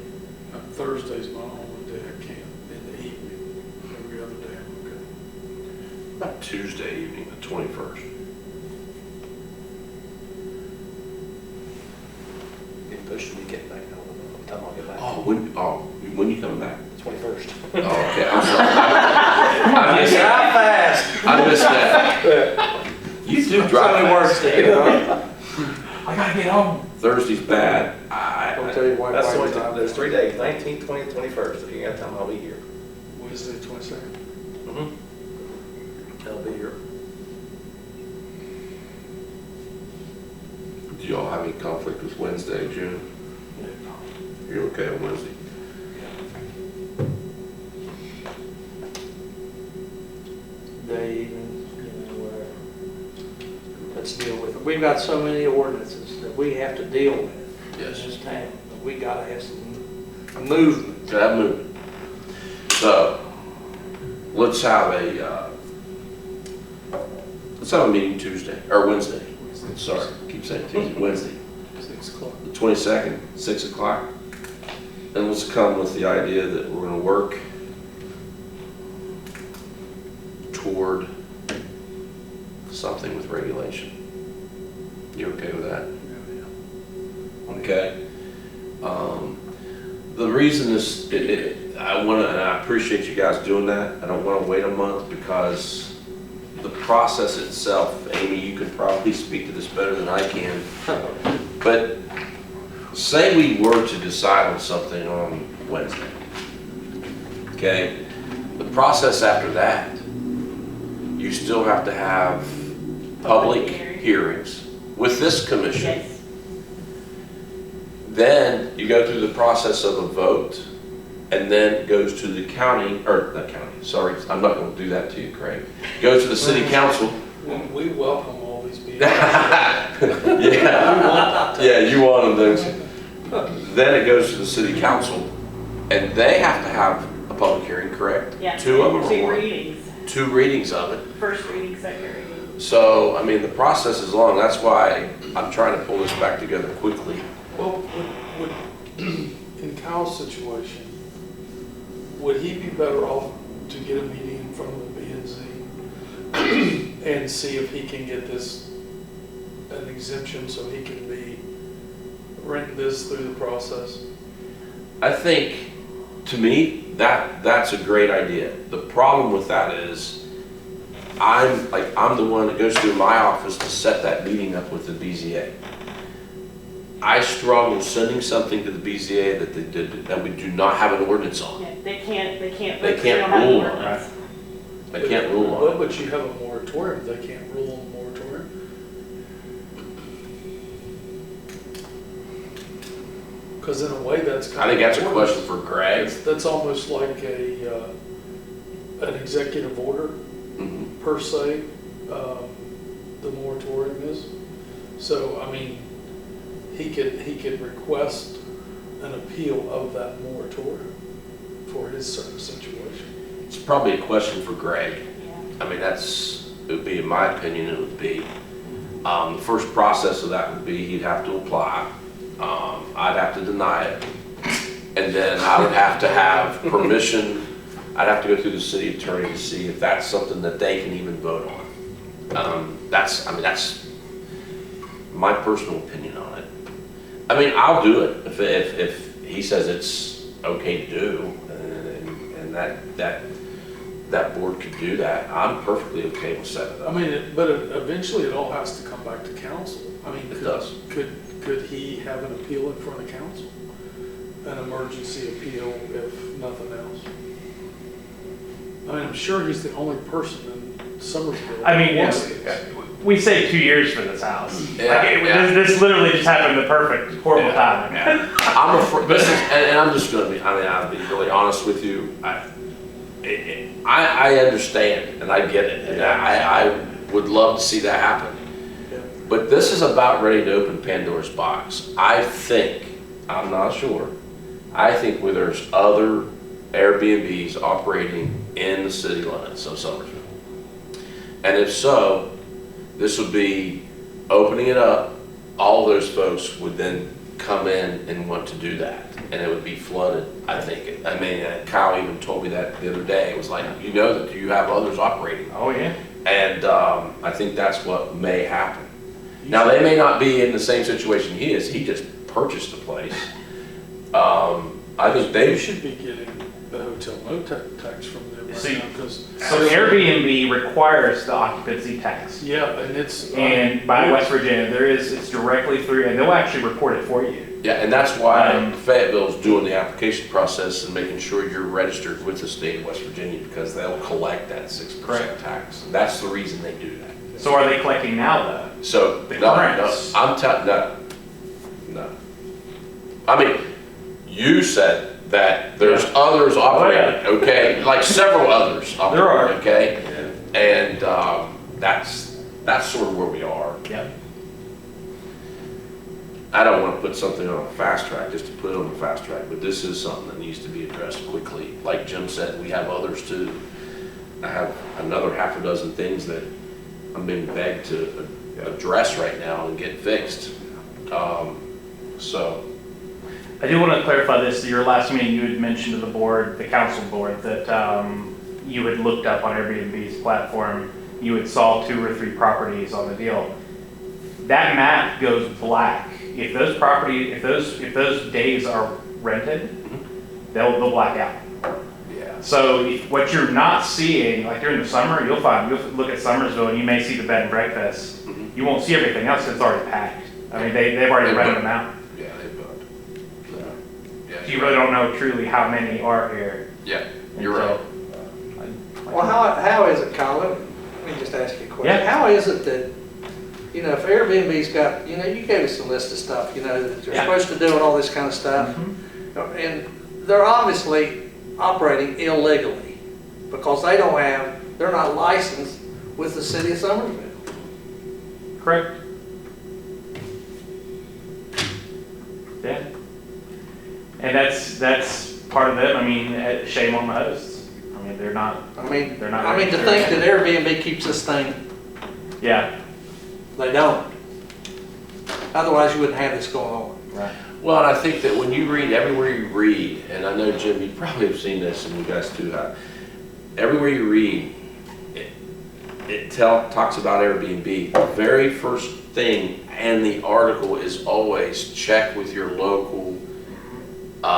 Thursday's my only day I can't, in the evening, every other day I'm okay. About Tuesday evening, the 21st. Get pushed when you get back. I don't know what time I'll get back. When you coming back? 21st. Oh, okay, I'm sorry. do drive Only works fast. there, right? I gotta get home. Thursday's bad. I'll tell you why. That's the why only, not. there's 3 days, 19th, 20th, 21st. If you got time, I'll be here. Wednesday, 22nd. I'll be here. Do y'all have any conflict with Wednesday, June? You're okay on Wednesday? Day, even, whatever. Let's deal with it. We've got so many ordinances that we have to deal with in Yes. this town. We gotta have some movement. To have movement. So, let's have a meeting Tuesday, or Wednesday. Sorry, keep saying Tuesday, Wednesday. 6 o'clock. The 22nd, 6 o'clock. And let's come with the idea that we're gonna work toward something with regulation. You okay with that? Okay. The reason is, I want to, and I appreciate you guys doing that. I don't want to wait a month because the process itself, Amy, you could probably speak to this better than I can. But say we were to decide on something on Wednesday. Okay? The process after that, you still have to have public hearings with this commission. Yes. Then you go through the process of a vote, and then it goes to the county, or not county, sorry, I'm not gonna do that to you, Craig. Goes to the city council. We welcome all these meetings. Yeah, you want them, don't you? Then it goes to the city council, and they have to have a public hearing, correct? Yeah. Two of them or 2 one? readings. 2 readings of it. First reading, second reading. So, I mean, the process is long, that's why I'm trying to pull this back together quickly. Well, in Kyle's situation, would he be better off to get a meeting in front of the B and Z and see if he can get this, an exemption so he can be renting this through the process? I think, to me, that's a great idea. The problem with that is, I'm the one that goes through my office to set that meeting up with the BZA. I struggle sending something to the BZA that we do not have an ordinance on. Yeah, they can't, They because can't they don't have rule on ordinance. They can't rule on Well, it. but you have a moratorium, they can't rule on a moratorium. Because in a way, that's kind of. I think that's a question for Greg. That's almost like an executive order Mhm. per se, the moratorium is. So, I mean, he could request an appeal of that moratorium for his certain situation. It's probably a question for Greg. Yeah. I mean, it would be, in my opinion, it would be. The first process of that would be he'd have to apply. I'd have to deny it. And then I would have to have permission. I'd have to go through the city attorney to see if that's something that they can even vote on. That's my personal opinion on it. I mean, I'll do it if he says it's okay to do, and that board could do that. I'm perfectly okay with setting it I up. mean, but eventually it all has to come back to council. I mean, It does. Could he have an appeal in front of council? An emergency appeal, if nothing else? I mean, I'm sure he's the only person in Summersville. I mean, Yes. we saved 2 years for this house. Yeah, yeah. This literally just happened the perfect, horrible time. I'm afraid, and I'm just gonna be, I'll be really honest with you. I understand and I get it, and I would love to see that happen. But this is about ready to open Pandora's box. I think, I'm not sure, I think where there's other Airbnbs operating in the city limits of Summersville. And if so, this would be opening it up. All those folks would then come in and want to do that, and it would be flooded, I think. I mean, Kyle even told me that the other day. It was like, you know that you have others operating. Oh, yeah. And I think that's what may happen. Now, they may not be in the same situation he is. He just purchased the place. I think You they should be getting the hotel no tax from them right See, now, because. So Airbnb requires the occupancy tax. Yeah, and it's. And by West Virginia, it's directly through, and they'll actually report it for you. Yeah, and that's why Fayetteville's doing the application process and making sure you're registered with the state of West Virginia, because they'll collect that 6% Correct. tax. That's the reason they do that. So are they collecting now though? So, The no, grants. I'm telling, no. I mean, you said that there's others operating, okay, like several others There are. operating, okay? And, that's sort of where we are. Yep. I don't want to put something on a fast track just to put it on a fast track, but this is something that needs to be addressed quickly. Like Jim said, we have others too. I have another half a dozen things that I'm being begged to address right now and get fixed. So, I do want to clarify this. Your last meeting, you had mentioned to the board, the council board, that you had looked up on Airbnb's platform. You had saw 2 or 3 properties on the deal. That map goes black. If those if those days are rented, they'll black out. yeah. So what you're not seeing, like during the summer, you'll look at Summersville and you may see the bed and breakfast. Mhm. You won't see everything else because it's already packed. I mean, they've already rented them out. Yeah, they booked. So you really don't know truly how many are here. Yeah, you're right. Well, how is it, Colin? Let me just ask you a question. Yeah. How is it that, if Airbnb's got, you gave us a list of stuff, that you're Yeah. supposed to do and all this kind of stuff. And they're obviously operating illegally because they're not licensed with the city of Somersville. Correct. Yeah. And that's part of it. I mean, shame on the hosts. I mean, they're not. I mean, They're not to registered. think that Airbnb keeps this thing, Yeah. they don't. Otherwise, you wouldn't have this going on. Right. Well, and I think that when you read, everywhere you read, and I know, Jim, you probably have seen this, and you guys too have, everywhere you read, it talks about Airbnb. The very first thing in the article is always check with your local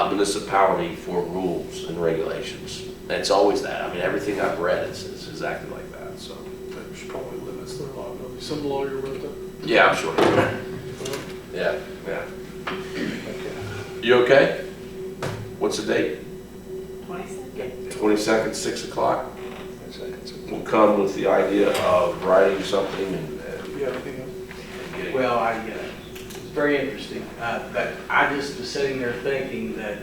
municipality for rules and regulations. It's always that. I mean, everything I've read is exactly like that, so. There's probably limits their liability. Some lawyer wrote that. Yeah, I'm sure. Yeah. You okay? What's the date? 22nd. 22nd, 6 o'clock? We'll come with the idea of writing something and Yeah, anything else? getting. Well, it's very interesting, but I just was sitting there thinking that,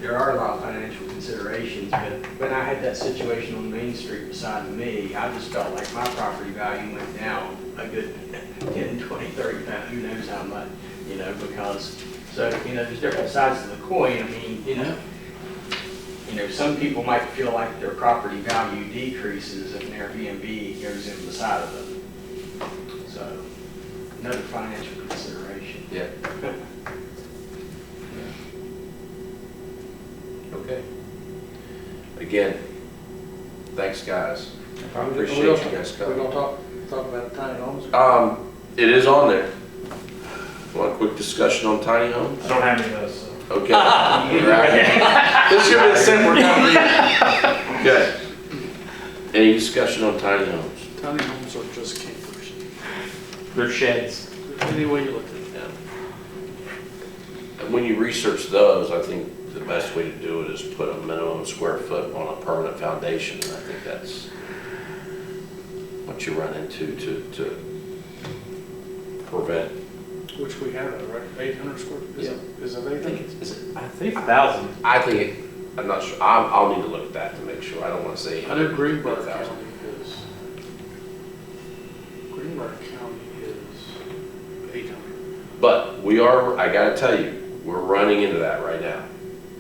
there are a lot of financial considerations, but when I had that situation on Main Street beside me, I just felt like my property value went down a good 10, 20, 30 pounds, who knows how much, because, so, there's different sides to the coin. I mean, some people might feel like their property value decreases if an Airbnb goes in beside of them. So, another financial consideration. Yeah. Okay. Again, thanks, guys. Appreciate you guys We're coming. gonna talk about tiny homes. It is on there. Want a quick discussion on tiny homes? I don't have any of those. So. Okay. You're out. This should be a simple conversation. Okay. Any discussion on tiny homes? Tiny homes are just campers. They're sheds. Any way you look at it. And when you research those, I think the best way to do it is put a minimum square foot on a permanent foundation. And I think that's what you run into to prevent. Which we have, right? 800 square, Yeah. is it I 800? think it's, is it? I think 1,000. I think it, I'm not sure. I'll need to look at that to make sure. I don't want to say. I know Greenbrier 1,000. County is, Greenbrier County is 800. But I gotta tell you, we're running into that right now.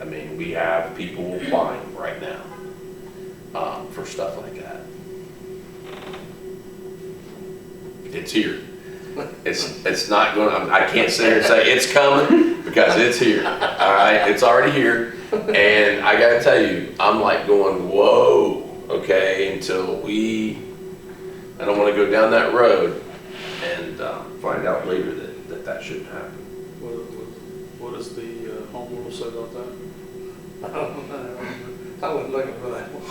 I mean, we have people applying right now for stuff like that. It's here. It's not going. I can't sit here and say it's coming because it's here. All right, it's already here, and I gotta tell you, I'm like going, whoa, okay. Until I don't want to go down that road and find out later that shouldn't happen. What does the home rule say about that? I don't know. I wasn't looking for that one.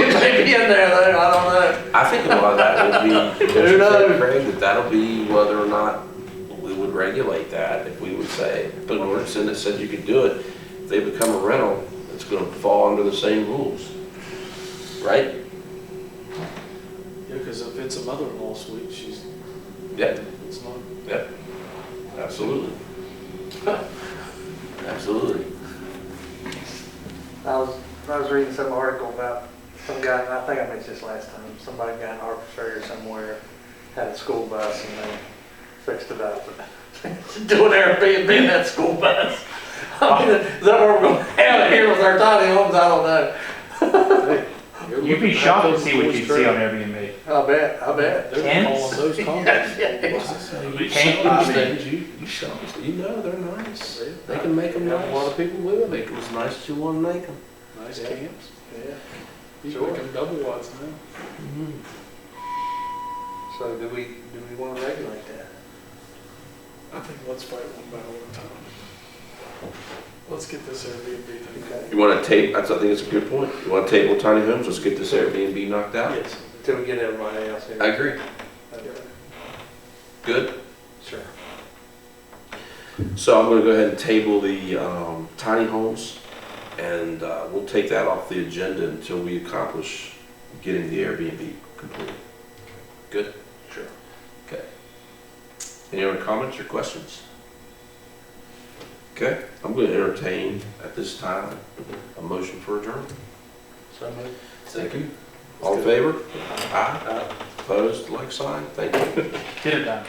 It may be in there though, I don't know. I think a lot of that will be, Who knows? Craig, that'll be whether or not we would regulate that. If we would say, put an ordinance in that said you could do it, if they become a rental, it's gonna fall under the same rules. Right? Yeah, because if it's a mother-in-law suite, she's, Yep, it's not. yep, absolutely. Absolutely. I was reading some article about some guy, and I think I mentioned this last time, somebody got an arbitrator somewhere, had a school bus and they fixed it up. Doing Airbnb in that school bus. I mean, is that what we're gonna have here with our tiny homes? I don't know. You'd be shocked to see what you'd see on Airbnb. I bet. They're Tents? calling those condos. You sell these things, you sell them, you know they're nice. They can make them A lot nice. of people live in Make it. them as nice as you want to make them. Nice Yeah. camps. Yeah. You Sure. can make them double wides now. So do we wanna regulate that? I think let's fight one battle at a time. Let's get this Airbnb thing. Okay. You want to tape, I think it's a good point. You want to table tiny homes, let's get this Airbnb knocked out. Yes, until we get everybody else here. I agree. Okay. Good. Sure. So I'm gonna go ahead and table the tiny homes, and we'll take that off the agenda until we accomplish getting the Airbnb completed. Good? Sure. Okay. Any other comments or questions? Okay, I'm gonna entertain at this time a motion for adjournment. So moved. Thank you. All in favor? Aye. Opposed, like sign? Thank you. Get it done.